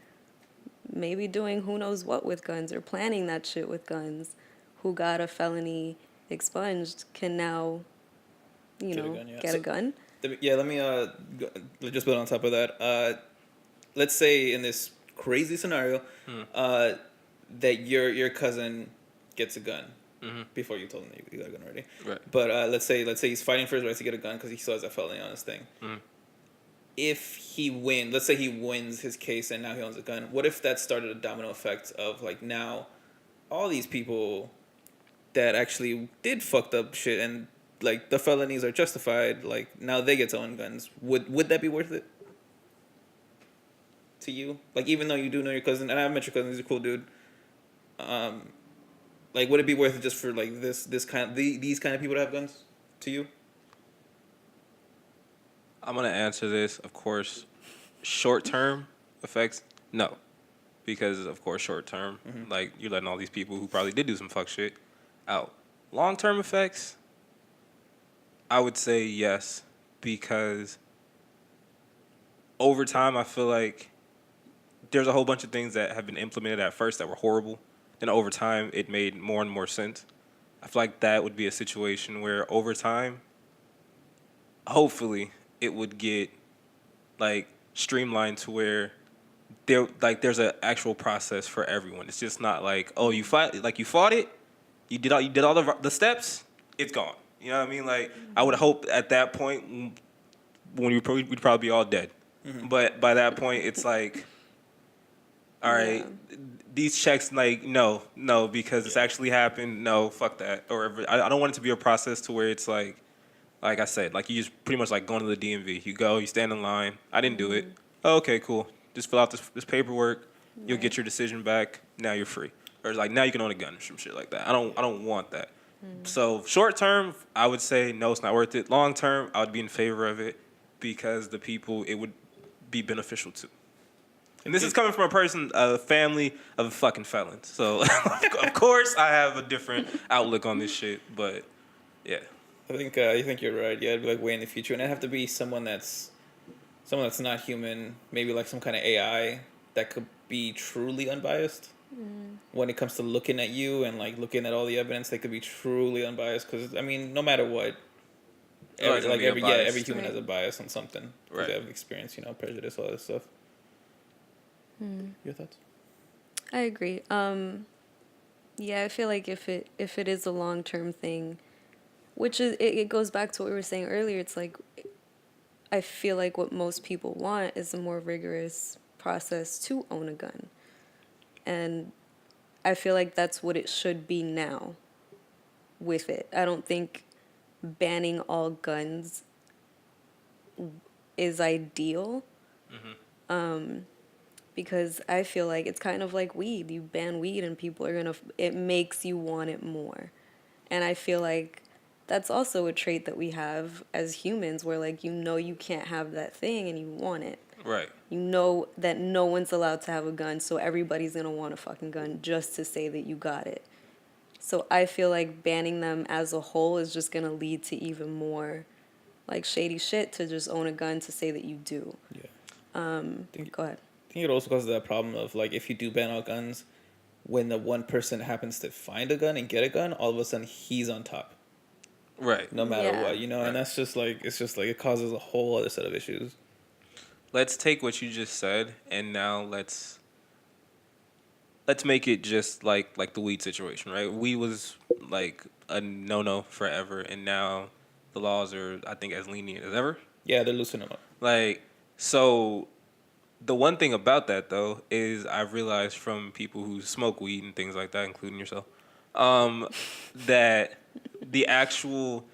maybe doing who knows what with guns or planning that shit with guns, who got a felony expunged, can now, get a gun. Let me just build on top of that. Let's say in this crazy scenario that your cousin gets a gun before you told him that you got a gun already. Right. But let's say he's fighting for his right to get a gun because he still has a felony on his thing. If he wins, let's say he wins his case and now he owns a gun. What if that started a domino effect of, like, now all these people that actually did fucked up shit and, like, the felonies are justified, like, now they get to own guns. Would that be worth it to you? Like, even though you do know your cousin, and I've met your cousin, he's a cool dude. Like, would it be worth it just for, like, these kind of people to have guns to you? I'm gonna answer this, of course. Short-term effects, no, because of course short-term, like, you're letting all these people who probably did do some fuck shit out. Long-term effects, I would say yes, because over time I feel like there's a whole bunch of things that have been implemented at first that were horrible. Then over time it made more and more sense. I feel like that would be a situation where over time, hopefully, it would get, like, streamlined to where there's an actual process for everyone. It's just not like, oh, you fought it, you did all the steps, it's gone. You know what I mean? Like, I would hope at that point when we'd probably be all dead. But by that point, it's like, all right, these checks, like, no, because it's actually happened. No, fuck that. Or I don't want it to be a process to where it's like I said, like you just pretty much like going to the DMV. You go, you stand in line. I didn't do it. Oh, okay, cool. Just fill out this paperwork. You'll get your decision back. Now you're free. Or like now you can own a gun or some shit like that. I don't want that. So short term, I would say no, it's not worth it. Long term, I would be in favor of it because the people it would be beneficial to. And this is coming from a family of fucking felons. So of course I have a different outlook on this shit. But yeah. I think you're right. Yeah, it'd be like way in the future, and it'd have to be someone that's not human. Maybe like some kind of AI that could be truly unbiased. When it comes to looking at you and like looking at all the evidence, they could be truly unbiased. Because I mean, no matter what, every human has a bias on something. Right. They have experience, prejudice, all that stuff. Your thoughts? I agree. Yeah, I feel like if it is a long-term thing, which is it goes back to what we were saying earlier. It's like I feel like what most people want is a more rigorous process to own a gun. And I feel like that's what it should be now with it. I don't think banning all guns is ideal. Because I feel like it's kind of like weed. You ban weed and people are it makes you want it more. And I feel like that's also a trait that we have as humans where like you can't have that thing and you want it. Right. You know that no one's allowed to have a gun, so everybody's going to want a fucking gun just to say that you got it. So I feel like banning them as a whole is just going to lead to even more like shady shit to just own a gun to say that you do. Yeah. Go ahead. I think it also causes that problem of like if you do ban all guns, when the one person happens to find a gun and get a gun, all of a sudden he's on top. Right. No matter what, Right. and that's just like it causes a whole other set of issues. Let's take what you just said and now let's make it just like the weed situation, right? Weed was like a no forever, and now the laws are, I think, as lenient as ever. Yeah, they're loosening them up. Like, so the one thing about that though is I've realized from people who smoke weed and things like that, including yourself, that the actual,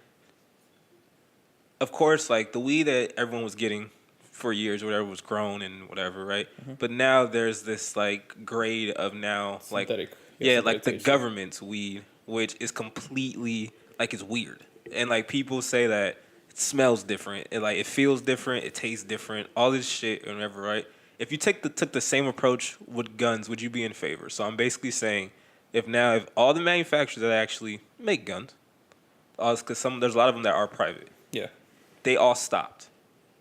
of course, like the weed that everyone was getting for years, whatever was grown and whatever, right? But now there's this like grade of now Synthetic. like the government's weed, which is completely like it's weird, and like people say that it smells different, it feels different, it tastes different, all this shit and whatever, right? If you took the same approach with guns, would you be in favor? So I'm basically saying, if all the manufacturers that actually make guns, because there's a lot of them that are private, they all stopped.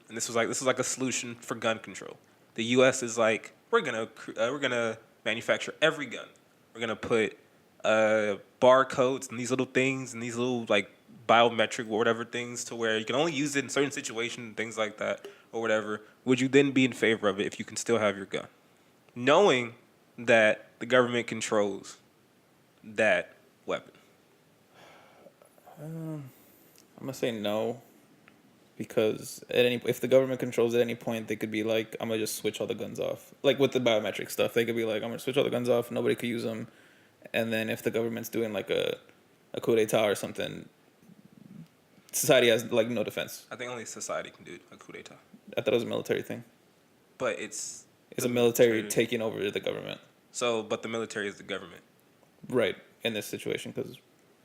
And this was like a solution for gun control. The U.S. is like, we're gonna manufacture every gun. We're gonna put barcodes and these little things and these little like biometric or whatever things to where you can only use it in certain situations, things like that or whatever. Would you then be in favor of it if you can still have your gun, knowing that the government controls that weapon? I'm gonna say no. Because if the government controls at any point, they could be like, I'm gonna just switch all the guns off. Like with the biometric stuff, they could be like, I'm gonna switch all the guns off. Nobody could use them. And then if the government's doing like a coup d'état or something, society has like no defense. I think only society can do a coup d'état. I thought it was a military thing. But it's a military taking over the government. So, but the military is the government. Right, in this situation, because,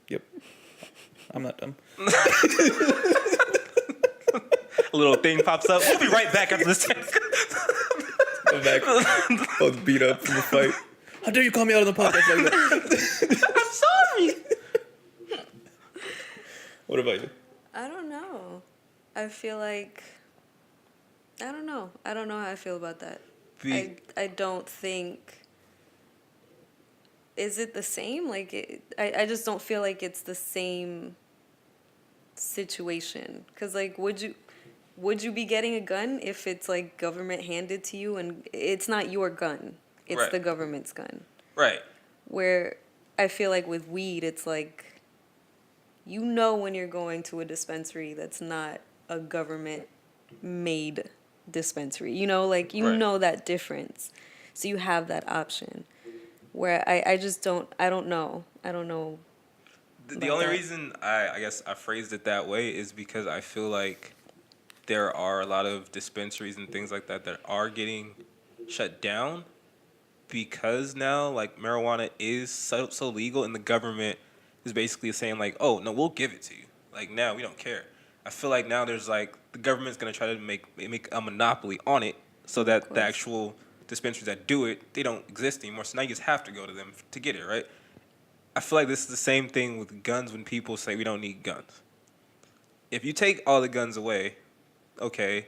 yep, I'm not dumb. A little thing pops up. We'll be right back after this. Come back. I was beat up from the fight. How dare you call me out on the podcast like that? I'm sorry. What about you? I don't know. I feel like I don't know. I don't know how I feel about that. I don't think. Is it the same? Like I just don't feel like it's the same situation. Cause like would you be getting a gun if it's like government handed to you and it's not your gun, it's the government's gun? Right. Where I feel like with weed, it's like, when you're going to a dispensary that's not a government made dispensary. You know, like you Right. know that difference, so you have that option. Where I just don't know. I don't know. The about only that. reason I guess I phrased it that way is because I feel like there are a lot of dispensaries and things like that that are getting shut down because now like marijuana is so legal and the government is basically saying like, oh no, we'll give it to you. Like now we don't care. I feel like now there's like the government's gonna try to make a monopoly on it so that the course. actual dispensaries that do it, they don't exist anymore. So now you just have to go to them to get it, right? I feel like this is the same thing with guns when people say we don't need guns. If you take all the guns away, okay,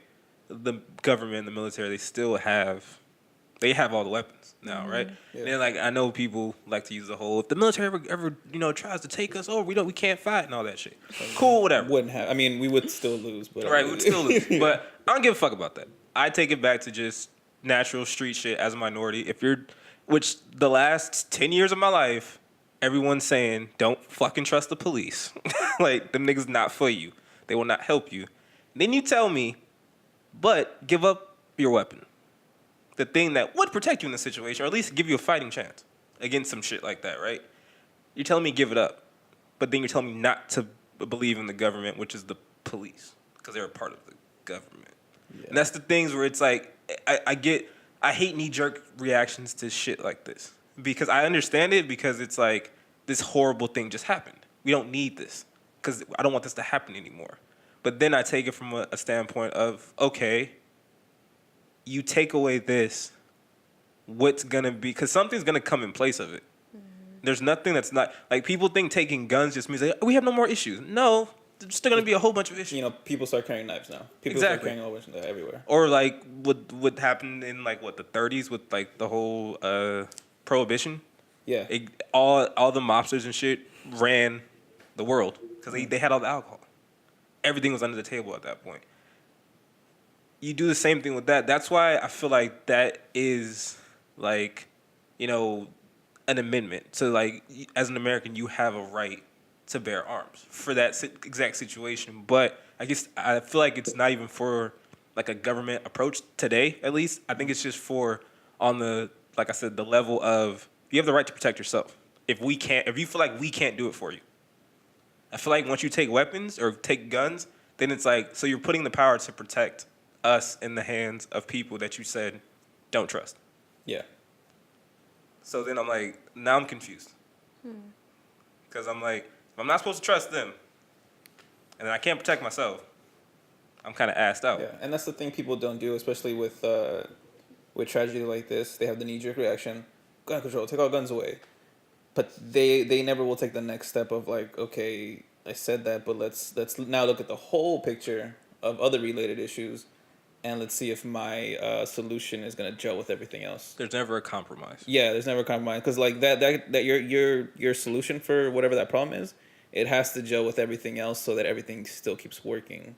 the government, the military, they have all the weapons now, right? Yeah. And then like I know people like to use the whole if the military ever tries to take us over, we can't fight and all that shit. Cool, whatever. Wouldn't have. I mean, we would still lose, but Right, we would still lose. But I don't give a fuck about that. I take it back to just natural street shit as a minority. Which the last 10 years of my life, everyone's saying, don't fucking trust the police. Like, them niggas not for you. They will not help you. Then you tell me, but give up your weapon. The thing that would protect you in this situation, or at least give you a fighting chance against some shit like that, right? You're telling me give it up. But then you're telling me not to believe in the government, which is the police, because they're a part of the government. Yeah. And that's the things where it's like, I hate knee-jerk reactions to shit like this. Because I understand it, because it's like, this horrible thing just happened. We don't need this, because I don't want this to happen anymore. But then I take it from a standpoint of, okay, you take away this, what's going to be, because something's going to come in place of it. There's nothing that's not, like people think taking guns just means like, we have no more issues. No, there's still going to be a whole bunch of issues. You know, people start carrying knives now. People Exactly. start carrying a whole bunch of that everywhere. Or like what happened in like the 30s with like the whole prohibition. Yeah. All the mobsters and shit ran the world because they had all the alcohol. Everything was under the table at that point. You do the same thing with that. That's why I feel like that is like, an amendment. So like, as an American, you have a right to bear arms for that exact situation. But I guess I feel like it's not even for like a government approach today, at least. I think it's just for on the, like I said, the level of you have the right to protect yourself. If you feel like we can't do it for you. I feel like once you take weapons or take guns, then it's like, so you're putting the power to protect us in the hands of people that you said don't trust. Yeah. So then I'm like, now I'm confused. Because I'm like, if I'm not supposed to trust them, and then I can't protect myself, I'm kind of assed out. Yeah, and that's the thing people don't do, especially with tragedy like this. They have the knee-jerk reaction, gun control, take all guns away. But they never will take the next step of like, okay, I said that, but let's now look at the whole picture of other related issues, and let's see if my solution is gonna gel with everything else. There's never a compromise. Yeah, there's never a compromise because like that your solution for whatever that problem is, it has to gel with everything else so that everything still keeps working.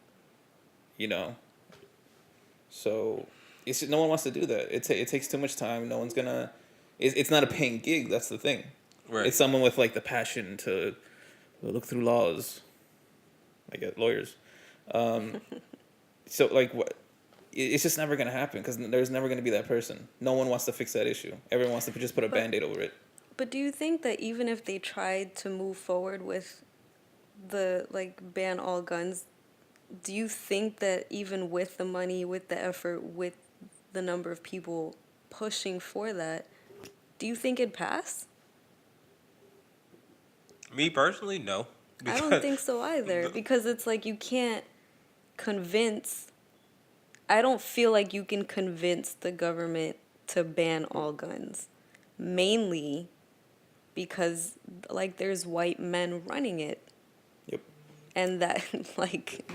So no one wants to do that. It takes too much time. No one's gonna. It's not a paying gig. That's the thing. Right. It's someone with like the passion to look through laws. I get lawyers. So like what? It's just never gonna happen because there's never gonna be that person. No one wants to fix that issue. Everyone wants to just put a Band-Aid over it. But do you think that even if they tried to move forward with the ban all guns, do you think that even with the money, with the effort, with the number of people pushing for that, do you think it'd pass? Me personally, no. I don't think so either, because it's like you can't convince. I don't feel like you can convince the government to ban all guns, mainly because there's white men running it. Yep. And that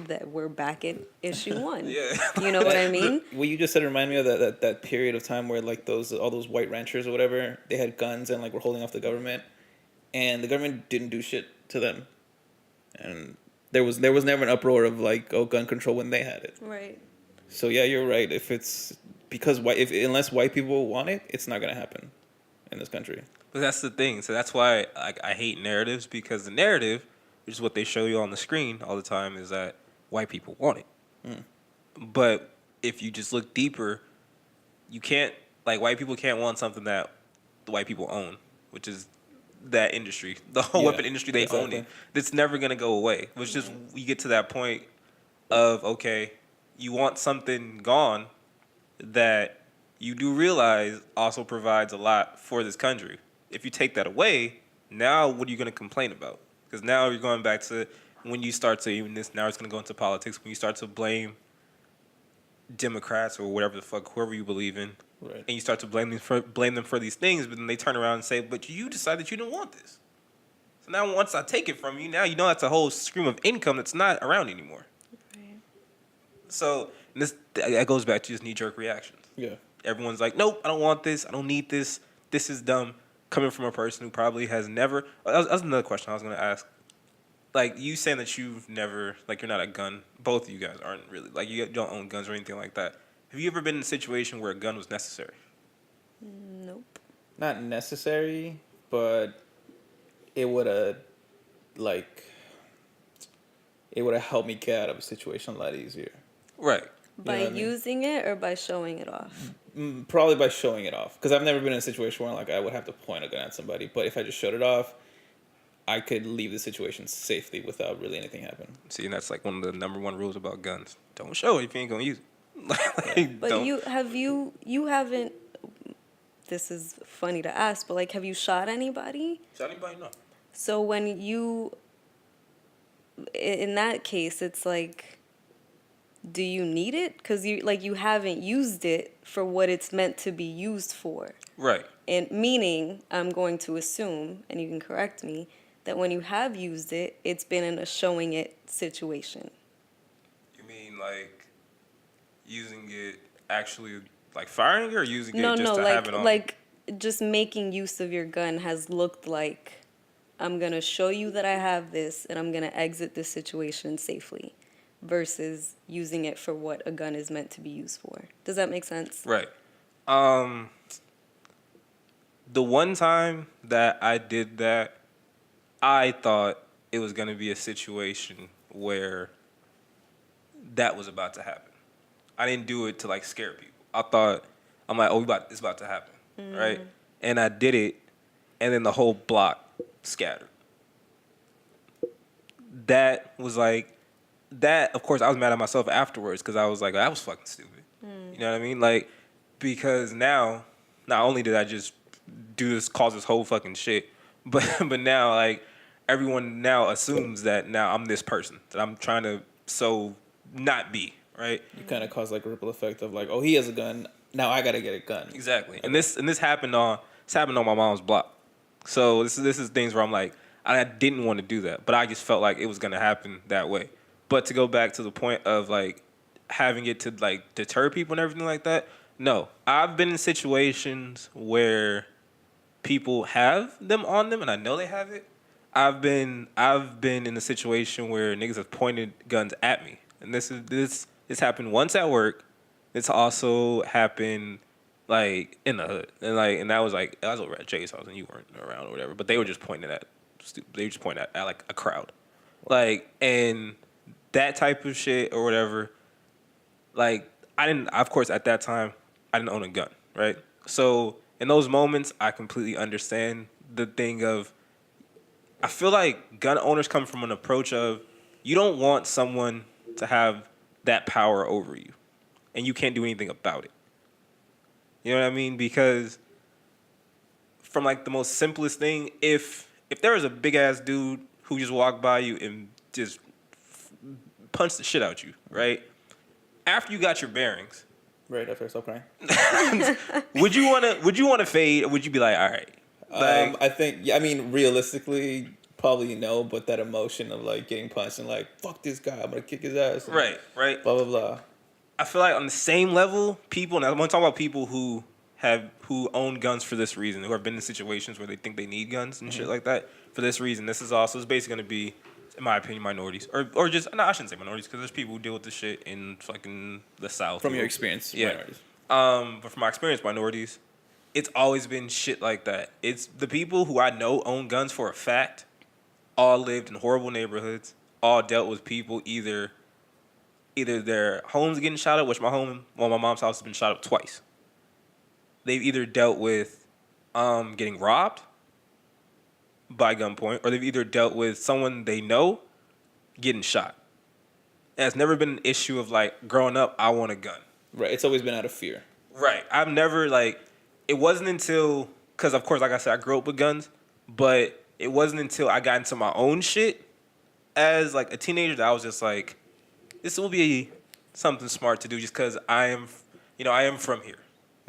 that we're back at issue 1. Yeah. You know what I mean? What you just said reminded me of that period of time where all those white ranchers or whatever, they had guns and were holding off the government, and the government didn't do shit to them, and there was never an uproar of gun control when they had it. Right. So yeah, you're right. If it's because unless white people want it, it's not gonna happen in this country. But that's the thing. So that's why I hate narratives, because the narrative, which is what they show you on the screen all the time, is that white people want it. But if you just look deeper, you can't, like, white people can't want something that the white people own, which is that industry, the whole weapon industry. They own it. That's never gonna go away. It's just we get to that point of, okay, you want something gone that you do realize also provides a lot for this country. If you take that away, now what are you going to complain about? Because now you're going back to when you start to, even this, now it's going to go into politics, when you start to blame Democrats or whatever the fuck, whoever you believe in, Right. and you start to blame them for these things, but then they turn around and say, but you decided you didn't want this. So now once I take it from you, now you know that's a whole stream of income that's not around anymore. Right. So that goes back to just knee-jerk reactions. Yeah. Everyone's like, nope, I don't want this. I don't need this. This is dumb. Coming from a person who probably has never... That was another question I was going to ask. Like, you saying that you've never... Like, you're not a gun. Both of you guys aren't really... Like, you don't own guns or anything like that. Have you ever been in a situation where a gun was necessary? Nope. Not necessary, but it would have, like... It would have helped me get out of a situation a lot easier. Right. By You know what I mean? using it or by showing it off? Probably by showing it off. Because I've never been in a situation where like I would have to point a gun at somebody. But if I just showed it off, I could leave the situation safely without really anything happening. See, and that's like one of the number one rules about guns. Don't show it if you ain't going to use it. Like, But don't. you haven't, this is funny to ask, but like, have you shot anybody? Shot anybody? No. So when you, in that case, it's like, do you need it? Because you haven't used it for what it's meant to be used for. Right. And meaning, I'm going to assume, and you can correct me, that when you have used it, it's been in a showing it situation. You mean like using it actually, like firing it, or using it just to like, have it on? like just making use of your gun has looked like, I'm going to show you that I have this, and I'm going to exit this situation safely, versus using it for what a gun is meant to be used for. Does that make sense? Right. The one time that I did that, I thought it was going to be a situation where that was about to happen. I didn't do it to like scare people. I'm like, oh, it's about to happen, right? And I did it, and then the whole block scattered. That was like, that, of course, I was mad at myself afterwards because I was like, that was fucking stupid. You know what I mean? Like, because now, not only did I just do this, cause this whole fucking shit, but now, like, everyone now assumes that now I'm this person that I'm trying to not be, right? You kind of cause like a ripple effect of like, oh, he has a gun, now I gotta get a gun. Exactly. Okay. And this happened on my mom's block. So this is things where I'm like, I didn't want to do that, but I just felt like it was gonna happen that way. But to go back to the point of like having it to like deter people and everything like that, no. I've been in situations where people have them on them and I know they have it. I've been in a situation where niggas have pointed guns at me. And this happened once at work. It's also happened like in the hood. And that was over at Jay's house and you weren't around or whatever. But they were just pointing at like a crowd. Like, and that type of shit or whatever, like, of course, at that time, I didn't own a gun, right? So, in those moments, I completely understand the thing of, I feel like gun owners come from an approach of, you don't want someone to have that power over you, and you can't do anything about it. You know what I mean? Because from, like, the most simplest thing, if there was a big-ass dude who just walked by you and just punch the shit out you, right? After you got your bearings, Right after I stop crying. would you want to fade, or would you be like, all right? Like, I think, yeah, I mean, realistically, probably no, but that emotion of like getting punched and like, fuck this guy, I'm gonna kick his ass. And right. blah blah blah. I feel like on the same level, people, and I'm gonna talk about people who own guns for this reason, who have been in situations where they think they need guns and shit like that for this reason. This is also, it's basically gonna be, in my opinion, minorities, or just, no, I shouldn't say minorities, because there's people who deal with this shit in fucking the South. From your experience, yeah. minorities. But from my experience, minorities, it's always been shit like that. It's the people who I know own guns for a fact, all lived in horrible neighborhoods, all dealt with people either either their home's getting shot up, which my mom's house has been shot up twice. They've either dealt with getting robbed by gunpoint, or they've either dealt with someone they know getting shot. And it's never been an issue of like growing up, I want a gun. Right. It's always been out of fear. Right. I've never like, it wasn't until, because of course, like I said, I grew up with guns, but it wasn't until I got into my own shit as like a teenager that I was just like, this will be something smart to do just because I am from here.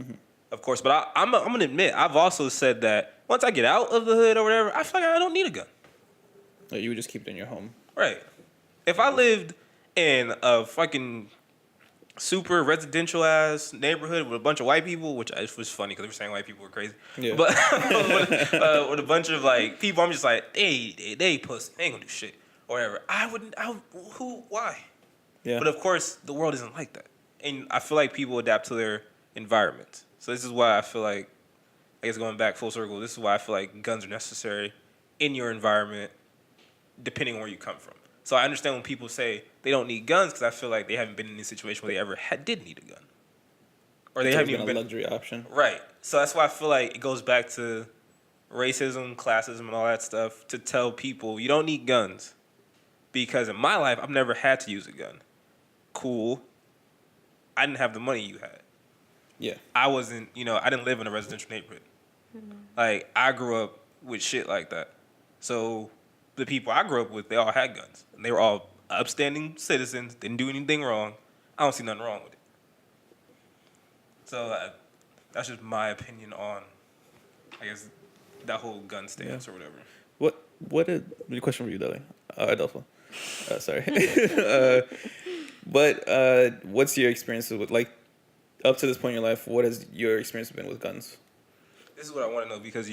Mm-hmm. Of course, but I'm going to admit, I've also said that once I get out of the hood or whatever, I feel like I don't need a gun. Like you would just keep it in your home. Right. If I lived in a fucking super residential ass neighborhood with a bunch of white people, which was funny because they were saying white people were crazy. Yeah. But with a bunch of like people, I'm just like, they pussy, they ain't gonna do shit or whatever. Why? Yeah. But of course, the world isn't like that, and I feel like people adapt to their environment. So this is why I feel like, I guess going back full circle, this is why I feel like guns are necessary in your environment, depending on where you come from. So I understand when people say they don't need guns because I feel like they haven't been in a situation where they ever did need a gun, or they haven't even been a luxury option. Right. So that's why I feel like it goes back to racism, classism, and all that stuff to tell people you don't need guns, because in my life I've never had to use a gun. Cool. I didn't have the money you had. Yeah. I wasn't. I didn't live in a residential neighborhood. Mm-hmm. Like I grew up with shit like that. So the people I grew up with, they all had guns. And they were all upstanding citizens, didn't do anything wrong. I don't see nothing wrong with it. So that's just my opinion on, I guess, that whole gun stance or whatever. What a question for you, Deli. Adelfa. Sorry. But what's your experience with, like, up to this point in your life, what has your experience been with guns? This is what I want to know because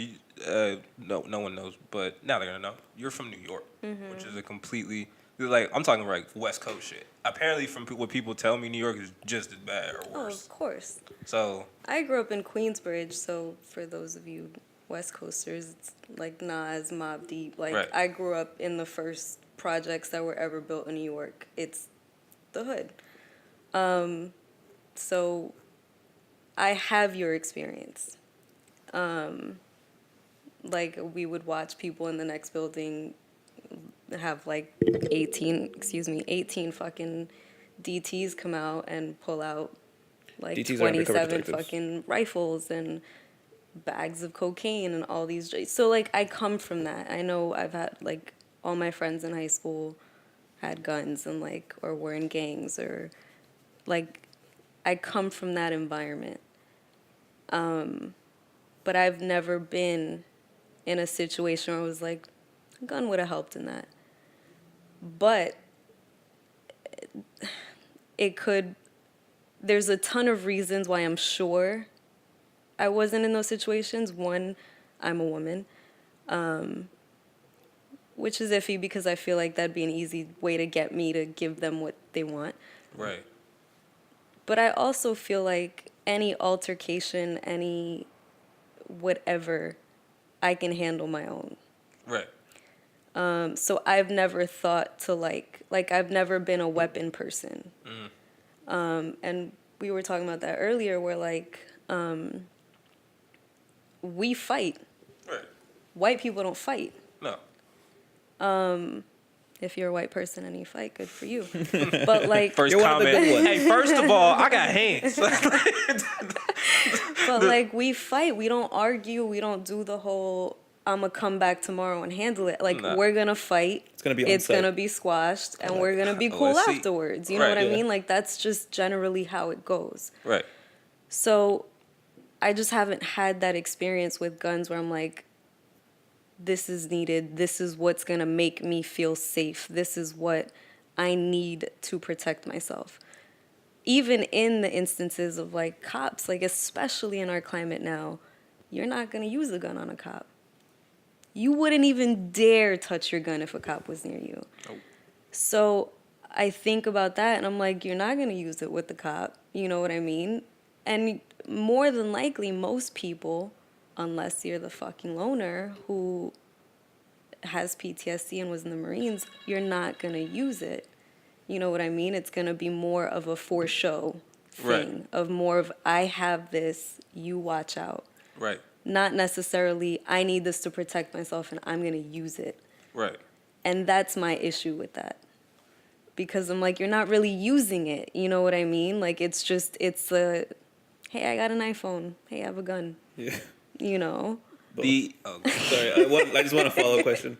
no one knows, but now they're gonna know. You're from New York, mm-hmm. which is a completely I'm talking like West Coast shit. Apparently, from what people tell me, New York is just as bad or worse. Oh, of course. So I grew up in Queensbridge, so for those of you West Coasters, it's like Nas, Mobb Deep. Like right. I grew up in the first projects that were ever built in New York. It's the hood. So I have your experience. Like we would watch people in the next building have like 18 fucking DTs come out and pull out like DTs 27 fucking rifles and bags of cocaine and all these. So like I come from that. I know I've had like all my friends in high school had guns and like or were in gangs or like I come from that environment. But I've never been in a situation where I was like, a gun would have helped in that. But there's a ton of reasons why I'm sure I wasn't in those situations. One, I'm a woman, which is iffy because I feel like that'd be an easy way to get me to give them what they want. Right. But I also feel like any altercation, any whatever, I can handle my own. Right. So I've never thought to like I've never been a weapon person. And we were talking about that earlier where like we fight. Right. White people don't fight. No. If you're a white person and you fight, good for you. But like first comment. Hey, first of all, I got hands. But like we fight, we don't argue, we don't do the whole I'm gonna come back tomorrow and handle it. Like we're gonna fight. It's gonna be squashed, and we're gonna be cool afterwards. You know what I mean? Like that's just generally how it goes. Right. So, I just haven't had that experience with guns where I'm like, this is needed. This is what's gonna make me feel safe. This is what I need to protect myself. Even in the instances of like cops, like especially in our climate now, you're not gonna use a gun on a cop. You wouldn't even dare touch your gun if a cop was near you. Nope. So I think about that and I'm like, you're not gonna use it with the cop. You know what I mean? And more than likely, most people, unless you're the fucking loner who has PTSD and was in the Marines, you're not gonna use it. You know what I mean? It's going to be more of a for show Right. thing, of more of, I have this, you watch out. Right. Not necessarily, I need this to protect myself and I'm going to use it. Right. And that's my issue with that. Because I'm like, you're not really using it. You know what I mean? Like, it's just, it's a, hey, I got an iPhone. Hey, I have a gun. Yeah. You know? The Sorry, I just want a follow-up question.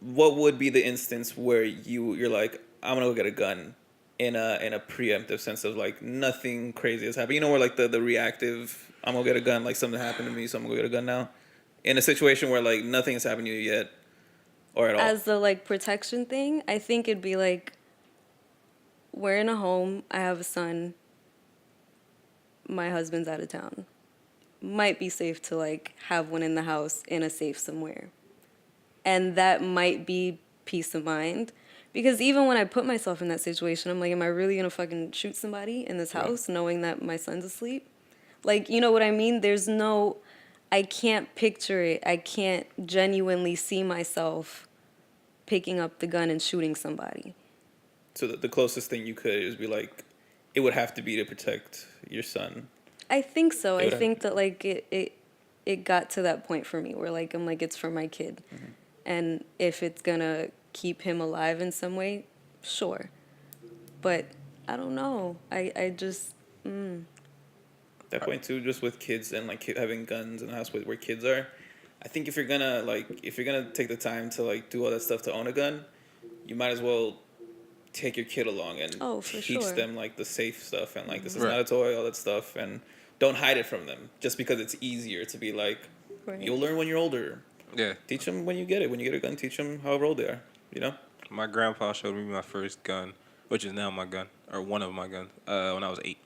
What would be the instance where you're like, I'm gonna go get a gun in a preemptive sense of like nothing crazy has happened? You know, where like the reactive, I'm gonna get a gun, like something happened to me, so I'm gonna go get a gun now. In a situation where like nothing has happened to you yet, or at all. As the like protection thing, I think it'd be like, we're in a home, I have a son, my husband's out of town. Might be safe to like have one in the house in a safe somewhere. And that might be peace of mind. Because even when I put myself in that situation, I'm like, am I really gonna fucking shoot somebody in this house knowing that my son's asleep? Like, you know what I mean? There's no, I can't picture it. I can't genuinely see myself picking up the gun and shooting somebody. So the closest thing you could is be like, it would have to be to protect your son. I think so. It I would think that like it got to that point for me where like I'm like, it's for my kid. Mm-hmm. And if it's gonna keep him alive in some way, sure. But I don't know. I just That point too, just with kids and like having guns in the house where kids are. I think if you're gonna take the time to like do all that stuff to own a gun, you might as well take your kid along and Oh, for teach sure. them like the safe stuff and like this is Right. not a toy, all that stuff, and don't hide it from them just because it's easier to be like, Right. you'll learn when you're older. Yeah. Teach them when you get it. When you get a gun, teach them however old they are. You know. My grandpa showed me my first gun, which is now my gun, or one of my guns, when I was 8.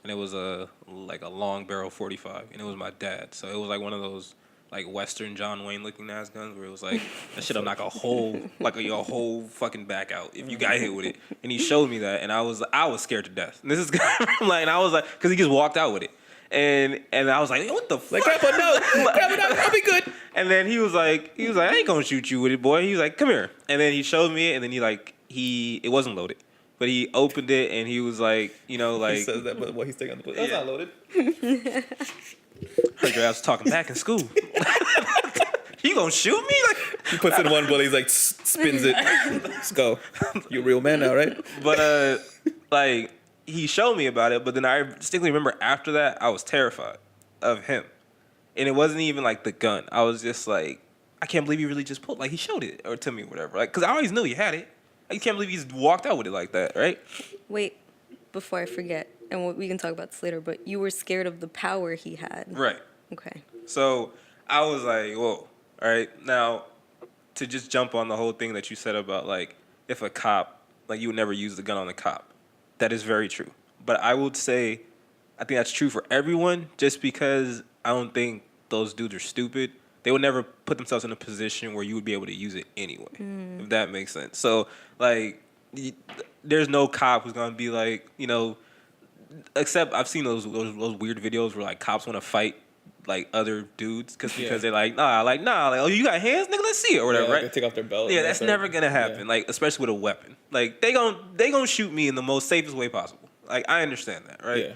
And it was a long barrel 45, and it was my dad. So it was like one of those like Western John Wayne looking ass guns where it was like that shit'll knock a whole fucking back out if you got hit with it. And he showed me that, and I was scared to death. And this is like, and I was like, because he just walked out with it. And I was like, what the fuck? Like, Grandpa, no, Grandpa, no, I'll be good. And then he was like, I ain't gonna shoot you with it, boy. He was like, come here. And then he showed me it, and then it wasn't loaded, but he opened it, and he was like, He like, says that, but what he's taking on the that's Yeah. not loaded. heard your ass talking back in school. You gonna shoot me? Like, He puts in one bullet, he's like spins it. Let's go. You're a real man now, right? but like he showed me about it, but then I distinctly remember after that I was terrified of him, and it wasn't even like the gun. I was just like, I can't believe he really just pulled, like he showed it or to me, or whatever. Like, cause I always knew he had it. I can't believe he just walked out with it like that, right? Wait, before I forget, and we can talk about this later, but you were scared of the power he had. Right. Okay. So I was like, whoa. All right. Now, to just jump on the whole thing that you said about like if a cop, like you would never use the gun on a cop. That is very true. But I would say, I think that's true for everyone just because I don't think those dudes are stupid. They would never put themselves in a position where you would be able to use it anyway, if that makes sense. So, like, there's no cop who's going to be like, except I've seen those weird videos where, like, cops want to fight, like, other dudes because they're like, like, oh, you got hands? Nigga, let's see it, or whatever, Yeah, right? they take off their belt. Yeah, and that's start- never gonna happen. Yeah. Like, especially with a weapon. Like, they gonna shoot me in the most safest way possible. Like, I understand that, right? Yeah.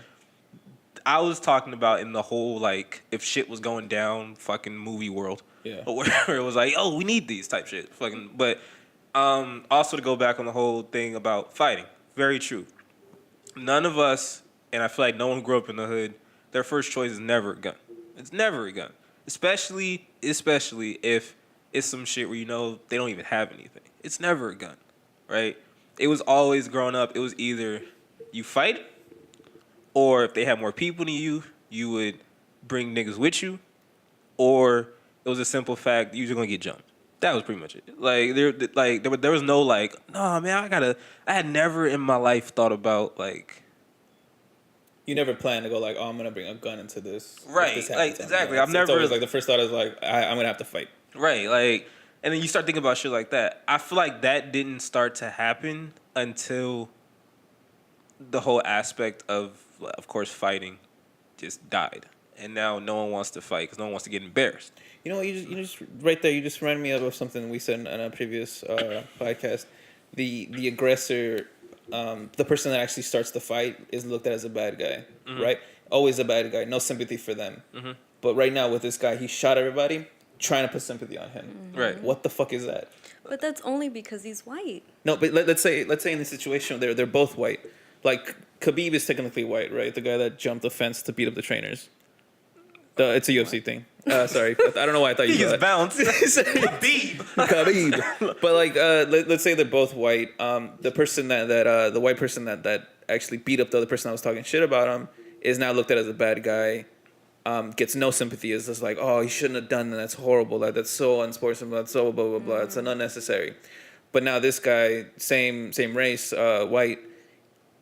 I was talking about in the whole like if shit was going down, fucking movie world, Yeah. or where it was like, oh, we need these type shit, fucking. But also to go back on the whole thing about fighting, very true. None of us, and I feel like no one who grew up in the hood, their first choice is never a gun. It's never a gun, especially if it's some shit where they don't even have anything. It's never a gun, right? It was always growing up. It was either you fight, or if they had more people than you, you would bring niggas with you, or it was a simple fact you're gonna get jumped. That was pretty much it. There was no like, no man, I had never in my life thought about like. You never plan to go like, oh, I'm gonna bring a gun into this. if Right, this like, happens to me. exactly. Yeah, I've it's never- always like the first thought is like, I'm gonna have to fight. Right, like, and then you start thinking about shit like that. I feel like that didn't start to happen until the whole aspect of course, fighting just died. And now no one wants to fight because no one wants to get embarrassed. You know what? You just right there. You just reminded me of something we said in a previous podcast. the aggressor, the person that actually starts the fight is looked at as a bad guy, right? Always a bad guy. No sympathy for them. But right now with this guy, he shot everybody, trying to put sympathy on him. Right. What the fuck is that? But that's only because he's white. No, but let's say in this situation they're both white. Like Khabib is technically white, right? The guy that jumped the fence to beat up the trainers. It's a UFC thing. Sorry, I don't know why I thought you He knew is that. bounced. Khabib. Khabib. But like, let's say they're both white. The person that the white person that actually beat up the other person that was talking shit about him is now looked at as a bad guy. Gets no sympathy. Is just like, oh, he shouldn't have done that. That's horrible. That's so unsportsmanlike. That's so blah blah blah. It's an unnecessary. But now this guy, same race, white,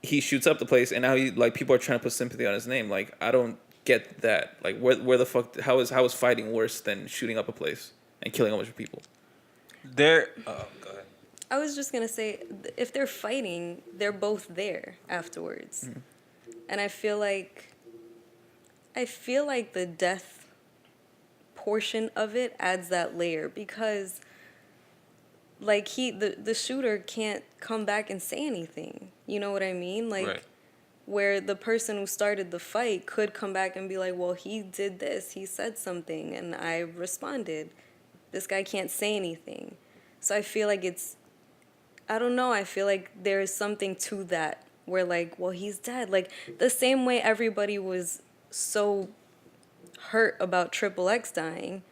he shoots up the place, and now people are trying to put sympathy on his name. Like, I don't get that. Like, where the fuck? How is fighting worse than shooting up a place and killing a bunch of people? Oh, go ahead. I was just gonna say, if they're fighting, they're both there afterwards, and I feel like the death portion of it adds that layer because, like, the shooter can't come back and say anything. You know what I mean? Like, Right. where the person who started the fight could come back and be like, well, he did this, he said something, and I responded. This guy can't say anything. So I feel like I don't know, I feel like there is something to that where, like, well, he's dead. Like, the same way everybody was so hurt about Triple X dying,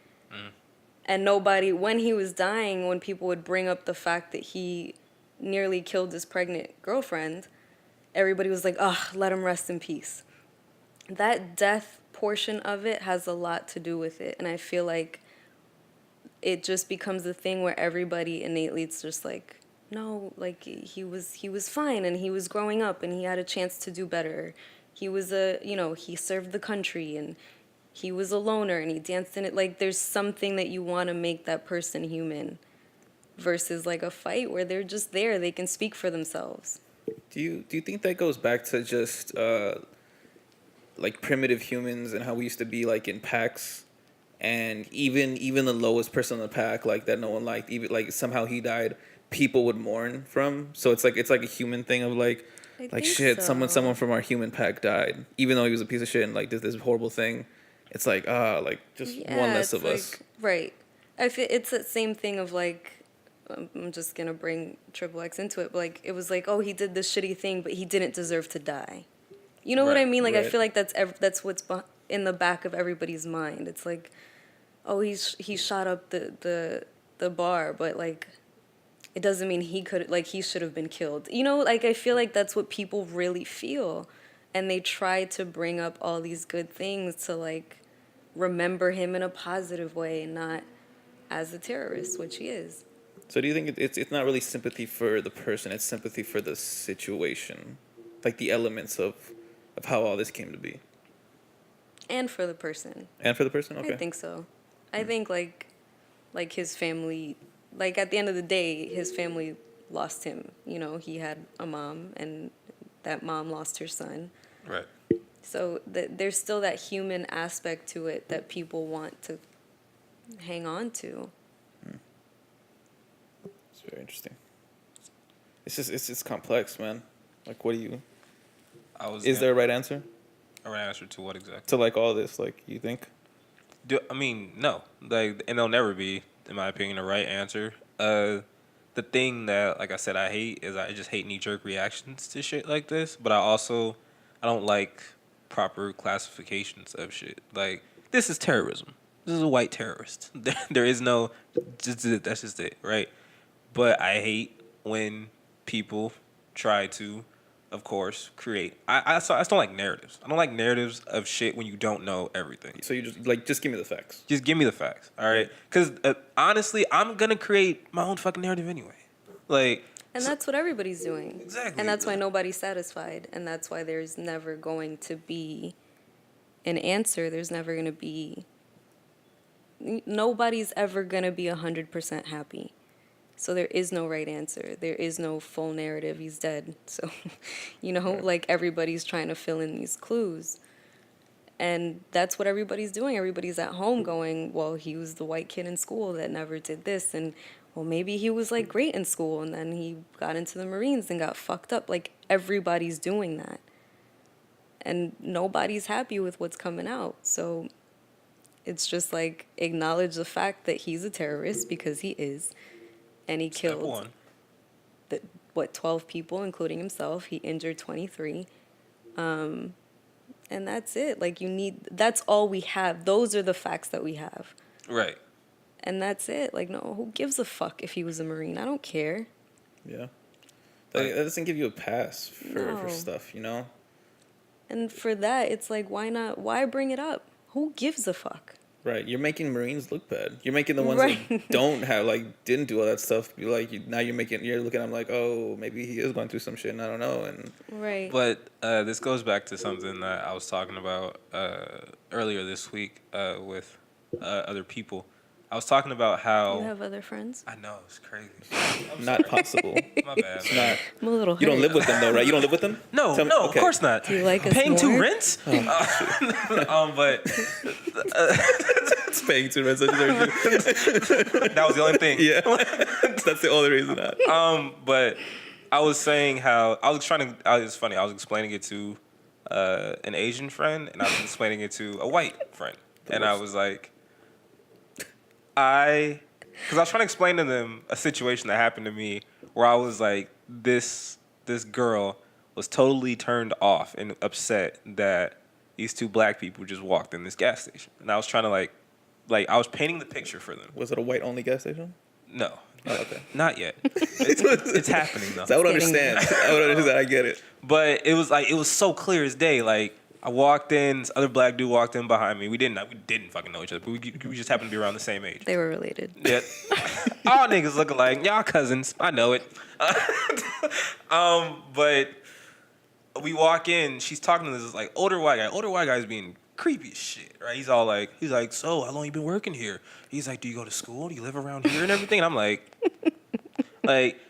and nobody, when he was dying, when people would bring up the fact that he nearly killed his pregnant girlfriend, everybody was like, oh, let him rest in peace. That death portion of it has a lot to do with it, and I feel like it just becomes a thing where everybody innately, it's just like, no, like, he was fine, and he was growing up, and he had a chance to do better. He was he served the country, and he was a loner, and he danced in it. Like, there's something that you want to make that person human versus, like, a fight where they're just there. They can speak for themselves. Do you think that goes back to just like primitive humans and how we used to be like in packs, and even the lowest person in the pack, like that no one liked, even like somehow he died, people would mourn from. So it's like a human thing of like think shit, so. someone from our human pack died, even though he was a piece of shit and like did this horrible thing. It's like just one less of us. Right. I feel it's that same thing of like, I'm just gonna bring Triple X into it, but like it was like, oh, he did this shitty thing, but he didn't deserve to die. You know what I mean? Like, I Right. feel like that's what's in the back of everybody's mind. It's like, oh, he shot up the bar, but like, it doesn't mean he should have been killed. You know, like, I feel like that's what people really feel, and they try to bring up all these good things to like remember him in a positive way and not as a terrorist, which he is. So do you think it's not really sympathy for the person, it's sympathy for the situation, like the elements of how all this came to be? And for the person. And for the person? Okay. I think so. I think like his family, like at the end of the day, his family lost him. You know, he had a mom, and that mom lost her son. Right. So there's still that human aspect to it that people want to hang on to. It's very interesting. It's complex, man. Like, what do you... Is there a right answer a right answer to what exactly? to like all this? Like, you think? No. Like, and there'll never be, in my opinion, a right answer. The thing that, like I said, I hate is I just hate knee-jerk reactions to shit like this. But I don't like proper classifications of shit. Like, this is terrorism. This is a white terrorist. There is no, that's just it, right? But I hate when people try to, of course, create. I just don't like narratives. I don't like narratives of shit when you don't know everything. So you just give me the facts. Just give me the facts, all right? Because honestly, I'm gonna create my own fucking narrative anyway. Like, And that's what everybody's doing. Exactly. And that's why nobody's satisfied. And that's why there's never going to be an answer. There's never going to be... Nobody's ever going to be 100% happy. So there is no right answer. There is no full narrative. He's dead. So, like everybody's trying to fill in these clues. And that's what everybody's doing. Everybody's at home going, well, he was the white kid in school that never did this. And well, maybe he was like great in school and then he got into the Marines and got fucked up. Like everybody's doing that. And nobody's happy with what's coming out. So it's just like acknowledge the fact that he's a terrorist because he is. And he Step killed one. 12 people, including himself. He injured 23. And that's it. Like that's all we have. Those are the facts that we have. Right. And that's it. Like, no, who gives a fuck if he was a Marine? I don't care. Yeah. That doesn't give you a pass for No. stuff, you know? And for that, it's like, why not? Why bring it up? Who gives a fuck? Right. You're making Marines look bad. You're making the ones Right. that don't have, like, didn't do all that stuff. Be like, now you're looking at them like, oh, maybe he is going through some shit and I don't know. And Right. But this goes back to something that I was talking about earlier this week with other people. I was talking about how You have other friends? I know it's crazy. not possible. My bad. It's not. I'm a little hurt. You don't live with them, though, right? You don't live with them? No, Tell me- no, okay. of course not. Do you like us Paying two more? rents? But It's paying too much. that was the only thing. Yeah. That's the only reason. But I was saying how it's funny. I was explaining it to an Asian friend, and I was explaining it to a white friend, and I was like, because I was trying to explain to them a situation that happened to me where I was like, this girl was totally turned off and upset that these two black people just walked in this gas station, and I was trying to like I was painting the picture for them. Was it a white-only gas station? No. Oh, okay. Not yet. It's happening though. So I would Getting understand. I would understand. I get it. But it was so clear as day. Like I walked in, this other black dude walked in behind me. We didn't fucking know each other, but we just happened to be around the same age. They were related. Yeah. All niggas look alike. Y'all cousins. I know it. But we walk in. She's talking to this like older white guy. Older white guy's being creepy as shit, right? He's like, so how long you been working here? He's like, do you go to school? Do you live around here and everything? And I'm like,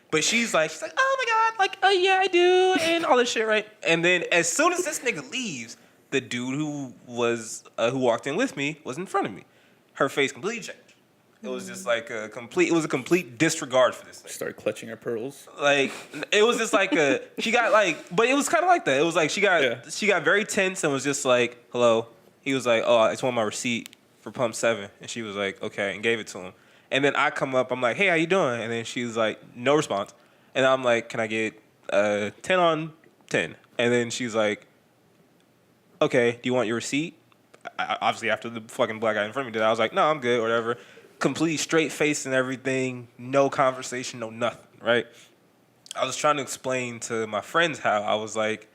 but she's like, oh my God, like, oh yeah, I do, and all this shit, right? And then as soon as this nigga leaves, the dude who walked in with me was in front of me. Her face completely changed. It was just like a complete disregard for this thing. Start clutching her pearls. Like it was just like she got like, but it was kind of like that. It was like she got very tense and was just like, hello. He was like, oh, I just want my receipt for pump 7, and she was like, okay, and gave it to him. And then I come up, I'm like, hey, how you doing? And then she was like, no response. And I'm like, can I get 10 on 10? And then she's like, okay, do you want your receipt? Obviously, after the fucking black guy in front of me did, I was like, no, I'm good, whatever. Complete straight face and everything, no conversation, no nothing, right? I was trying to explain to my friends how I was like,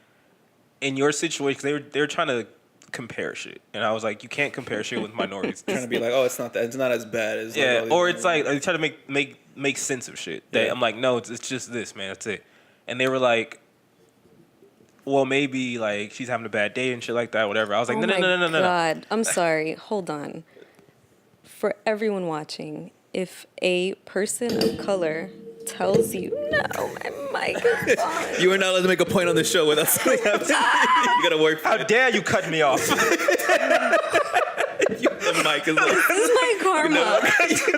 in your situation, because they were trying to compare shit, and I was like, you can't compare shit with minorities. Trying to be like, oh, it's not as bad as Yeah, like, or it's like they try to make sense of shit. Yeah. I'm like, no, it's just this, man. That's it. And they were like, well, maybe like she's having a bad day and shit like that, whatever. I was like, Oh no. my God. I'm sorry. Hold on. For everyone watching, if a person of color tells you, no, my mic is on. You are not allowed to make a point on this show without something happening. You gotta work. how dare you cut me off? The mic is like, This is my karma.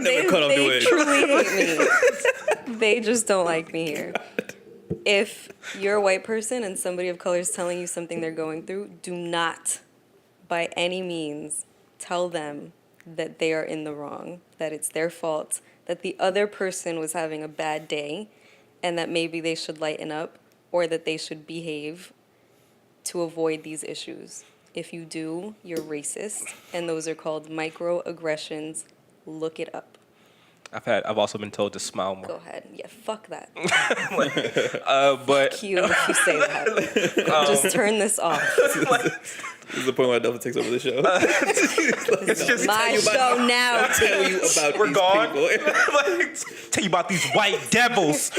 never cut off the They way. truly hate me. They just don't like me here. If you're a white person and somebody of color is telling you something they're going through, do not, by any means, tell them that they are in the wrong, that it's their fault, that the other person was having a bad day, and that maybe they should lighten up or that they should behave to avoid these issues. If you do, you're racist, and those are called microaggressions. Look it up. I've also been told to smile Go more. ahead. Yeah, fuck that. But Cute if you say that. Just turn this off. This is the point where Adelfa takes over the show. it's just My show now. Tell you about we're these gone. people. Like, tell you about these white devils.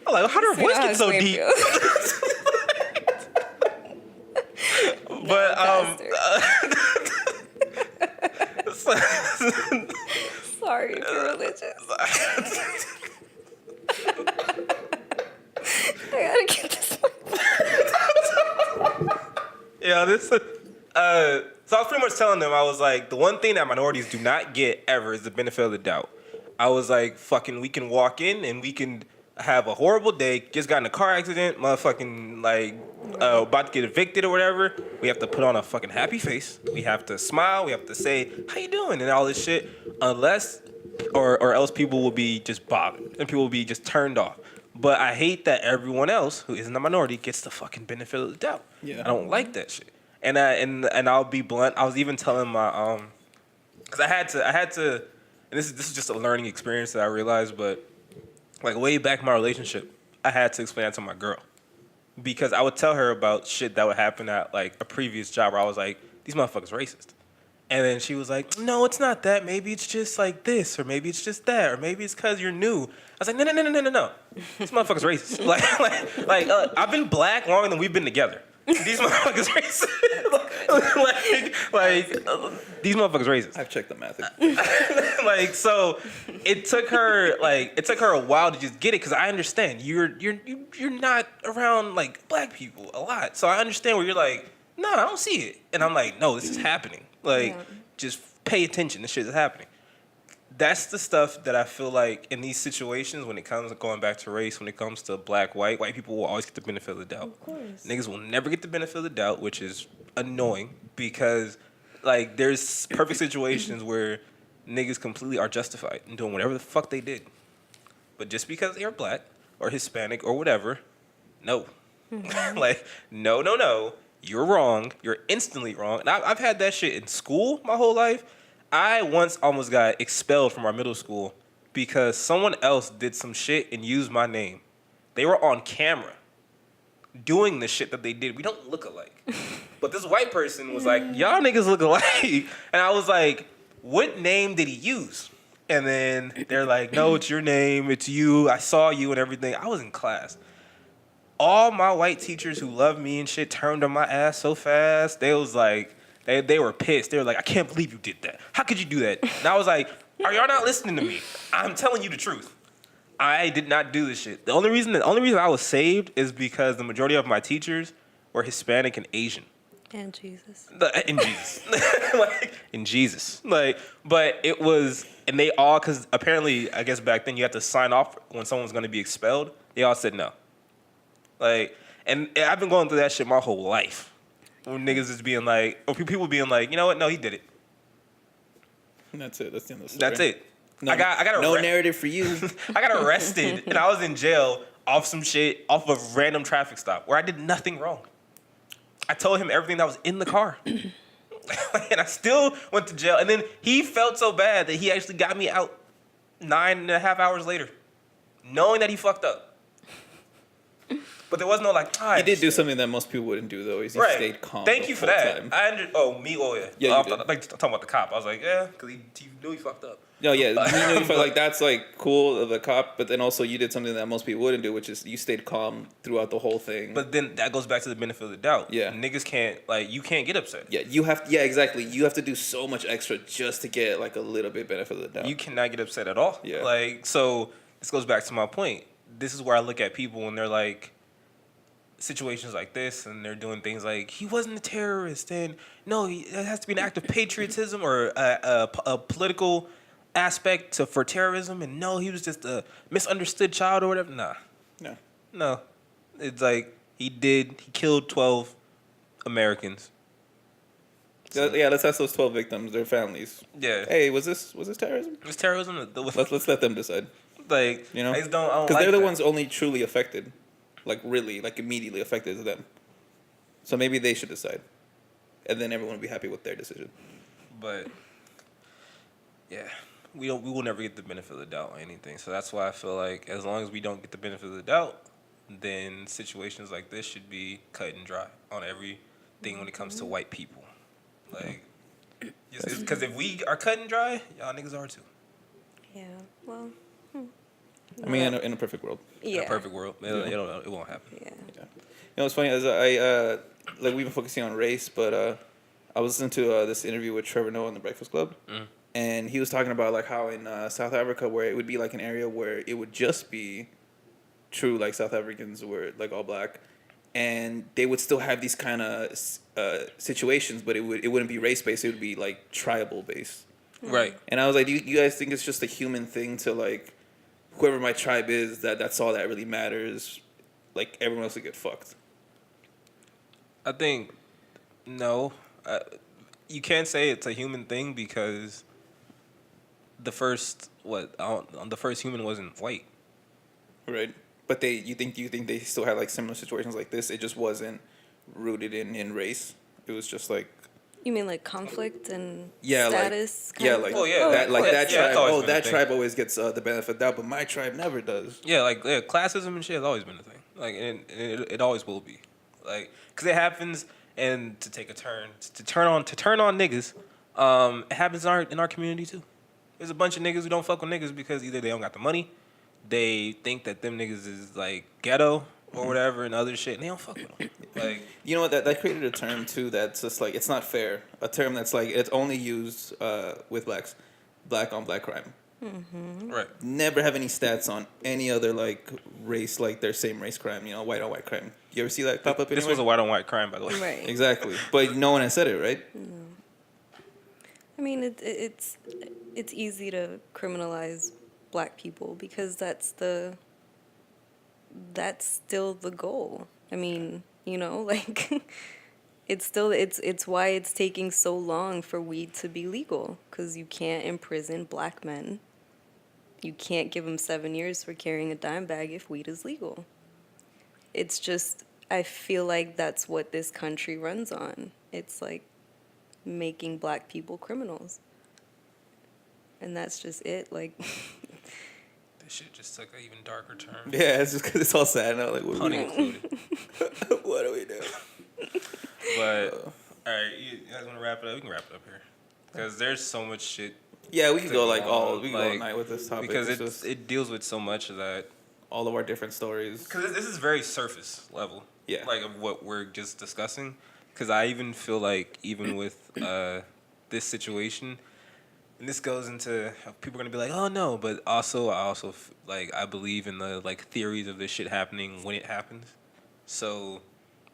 I'm like, how did her voice get so deep? But Sorry if you're religious. I gotta get this. yeah, this So I was pretty much telling them, I was like, the one thing that minorities do not get ever is the benefit of the doubt. I was like, fucking, we can walk in and we can have a horrible day, just got in a car accident, motherfucking, like, about to get evicted or whatever. We have to put on a fucking happy face. We have to smile. We have to say, how you doing? And all this shit. Unless, or else people will be just bothered. And people will be just turned off. But I hate that everyone else who isn't a minority gets the fucking benefit of the doubt. Yeah. I don't like that shit. And I'll be blunt. I was even telling my because I had to, and this is just a learning experience that I realized. But like way back in my relationship, I had to explain that to my girl because I would tell her about shit that would happen at like a previous job where I was like, these motherfuckers racist. And then she was like, no, it's not that. Maybe it's just like this, or maybe it's just that, or maybe it's because you're new. I was like, no. These motherfuckers racist. I've been black longer than we've been together. These motherfuckers racist. These motherfuckers racist. I've checked the math. So it took her a while to just get it because I understand you're not around like black people a lot, so I understand where you're like, no, I don't see it, and I'm like, no, this is happening. Just pay attention. This shit is happening. That's the stuff that I feel like in these situations when it comes to going back to race, when it comes to black, white people will always get the benefit of the doubt. Of course. Niggas will never get the benefit of the doubt, which is annoying because like there's perfect situations where niggas completely are justified in doing whatever the fuck they did. But just because they're black or Hispanic or whatever, no. No. You're wrong. You're instantly wrong. And I've had that shit in school my whole life. I once almost got expelled from our middle school because someone else did some shit and used my name. They were on camera doing the shit that they did. We don't look alike. But this white person was like, y'all niggas look alike. And I was like, what name did he use? And then they're like, no, it's your name. It's you. I saw you and everything. I was in class. All my white teachers who loved me and shit turned on my ass so fast. They was like, they were pissed. They were like, I can't believe you did that. How could you do that? And I was like, are y'all not listening to me? I'm telling you the truth. I did not do this shit. The only reason I was saved is because the majority of my teachers were Hispanic and Asian. And Jesus. In Jesus. But it was, and they all, because apparently, I guess back then you had to sign off when someone was going to be expelled. They all said no. And I've been going through that shit my whole life. When niggas is being like, or people being like, you know what? No, he did it. And that's it. That's the end of the story. That's it. No, I got no narrative for you. I got arrested and I was in jail off some shit, off of a random traffic stop where I did nothing wrong. I told him everything that was in the car. And I still went to jail. And then he felt so bad that he actually got me out 9.5 hours later, knowing that he fucked up. But there was no like. He did do something that most people wouldn't do though. He stayed calm. Thank you for that. Time. Yeah. Talking about the cop. I was like, yeah, because he knew he fucked up. No, yeah, you know, you felt like that's like cool of the cop, but then also you did something that most people wouldn't do, which is you stayed calm throughout the whole thing. But then that goes back to the benefit of the doubt. Yeah, niggas can't you can't get upset. Yeah, you have. Yeah, exactly. You have to do so much extra just to get like a little bit benefit of the doubt. You cannot get upset at all. Yeah. So this goes back to my point. This is where I look at people when they're like. Situations like this and they're doing things like he wasn't a terrorist and no it has to be an act of patriotism or a political aspect for terrorism and no he was just a misunderstood child or whatever. No, it's like he killed 12 Americans. So, yeah, let's ask those 12 victims, their families. Yeah. Hey, was this terrorism? It was terrorism. Let's let them decide. Like, you know, I don't because like they're the that. ones only truly affected. Like really, like immediately affected them. So maybe they should decide. And then everyone will be happy with their decision. But yeah, we will never get the benefit of the doubt on anything. So that's why I feel like as long as we don't get the benefit of the doubt, then situations like this should be cut and dry on everything when it comes to white people. Like, because if we are cut and dry, y'all niggas are too. Yeah, well. I mean, in a perfect world. Yeah. In a perfect world. It won't happen. Yeah. You know, it's funny, as I we've been focusing on race, but I was listening to this interview with Trevor Noah on The Breakfast Club, and he was talking about like how in South Africa, where it would be like an area where it would just be true, like South Africans were like all black, and they would still have these kind of situations, but it wouldn't be race based. It would be like tribal based. Right. And I was like, do you guys think it's just a human thing to like, whoever my tribe is, that's all that really matters? Like everyone else will get fucked. I think no. You can't say it's a human thing because the first human wasn't white. Right. But you think they still had like similar situations like this? It just wasn't rooted in race. It was just like. You mean like conflict and Yeah, status? That tribe always gets the benefit of that, but my tribe never does. Yeah, classism and shit has always been a thing. Like, and it always will be. Like, because it happens, and to take a turn, to turn on niggas, it happens in our community too. There's a bunch of niggas who don't fuck with niggas because either they don't got the money, they think that them niggas is like ghetto or whatever and other shit, and they don't fuck with them. Like, you know what? That created a term too. That's just like, it's not fair. A term that's like, it's only used with blacks, black on black crime. Mm-hmm. Right. Never have any stats on any other like race, like their same race crime. You know, white on white crime. You ever see that pop up? This was a white on white crime, by the way. Right. Exactly, but no one has said it, right? No. I mean, it's easy to criminalize black people because that's still the goal. I mean, you know, like it's why it's taking so long for weed to be legal, because you can't imprison black men. You can't give them 7 years for carrying a dime bag if weed is legal. It's just, I feel like that's what this country runs on. It's like making black people criminals. And that's just it. Like, this shit just took an even darker turn. Yeah, it's just because it's all sad now. Like, Pun included. what do we do? But all right, you guys want to wrap it up? We can wrap it up here because there's so much shit. Yeah, we could go like on, we could go all night with this topic because it deals with so much of that. All of our different stories. Because this is very surface level. Yeah. Like of what we're just discussing. Because I even feel like even with this situation, and this goes into people are gonna be like, oh no, but also I believe in the like theories of this shit happening when it happens. So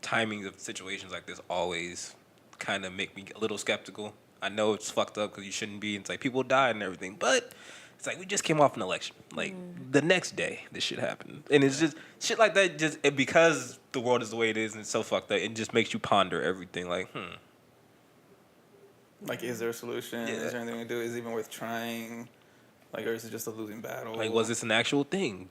timings of situations like this always kind of make me a little skeptical. I know it's fucked up because you shouldn't be. It's like people died and everything, but it's like we just came off an election. Like the next day, this shit happened, and it's just shit like that. Because the world is the way it is and it's so fucked up, it just makes you ponder everything. Like, Like, is there a solution? Yeah. Is there anything to do? Is it even worth trying? Like, or is it just a losing battle? like, was this an actual thing?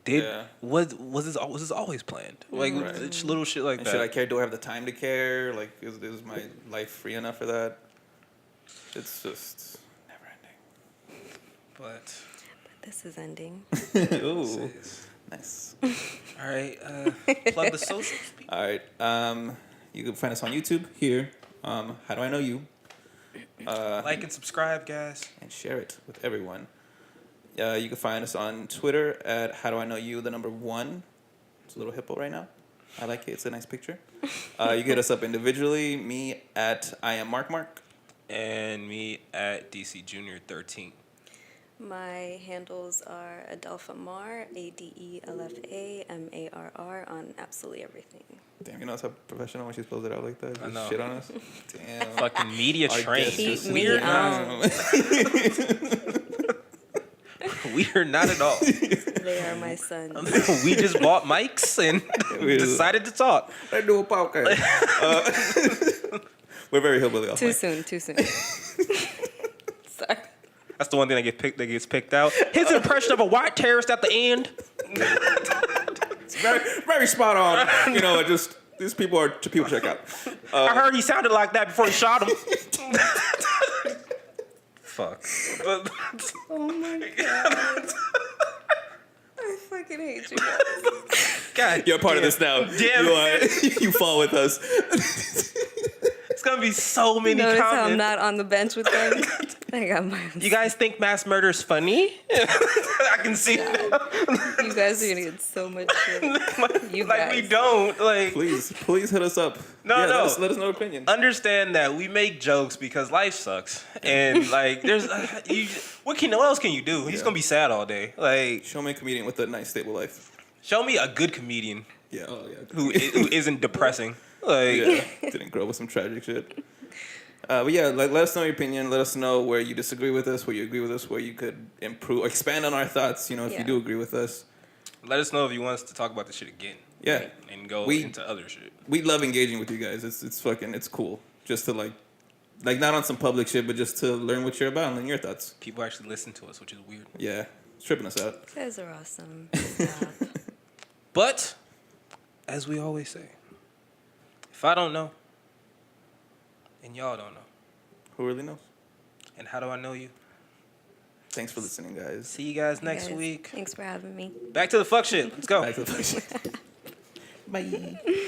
Was this always planned? Like, it's little shit like and that. should I care? Do I have the time to care? Like, is my life free enough for that? It's just never ending. But this is ending. Ooh, nice. All right, plug the socials. People. All right. You can find us on YouTube here. How do I know you? Like and subscribe, guys. And share it with everyone. You can find us on Twitter at How Do I Know You, the number 1. It's a little hippo right now. I like it. It's a nice picture. You can hit us up individually. Me at I am Mark. And me at DC Junior 13. My handles are Adelfa Mar, ADELFA MARR on absolutely everything. Damn, you know it's how professional when she spells it out like that. I know. Shit on us. Damn. Fucking media Our trained. guest is Me weird. We are not at all. They are my sons. We just bought mics and decided to talk. I do a podcast. We're very hillbilly off Too mic. soon. Sorry. That's the one thing that gets picked out. His impression of a white terrorist at the end. It's very, very spot on. You know, just these people are to people check out. I heard he sounded like that before he shot him. Fuck. Oh my god. I fucking hate you guys. God, You're a part of this now. Damn. You fall with us. It's gonna be so many Notice comments. how I'm not on the bench with them? I got my own. You guys think mass murder is funny? I can see now. You guys are gonna get so much shit. You Like guys. we don't. Like Please hit us up. No. Let us know your opinion. understand that we make jokes because life sucks, and like there's what else can you do? He's gonna be sad all day. Like Show me a comedian with a nice stable life. show me a good comedian Yeah. Oh yeah. who isn't depressing. Like, Yeah. Didn't grow up with some tragic shit. But yeah, like let us know your opinion. Let us know where you disagree with us, where you agree with us, where you could improve, expand on our thoughts. You know, if you Yeah. do agree with us. let us know if you want us to talk about this shit again. Yeah. And go We- into other shit. We love engaging with you guys. It's cool. Just to like not on some public shit, but just to learn what you're about and learn your thoughts. People actually listen to us, which is weird. Yeah, it's tripping us out. You guys are awesome. Stop. But, as we always say, if I don't know, and y'all don't know, Who really knows? and how do I know you? Thanks for listening, guys. See you guys next Guys, week. Thanks for having me. Back to the fuck shit. Let's go. Back to the Bye.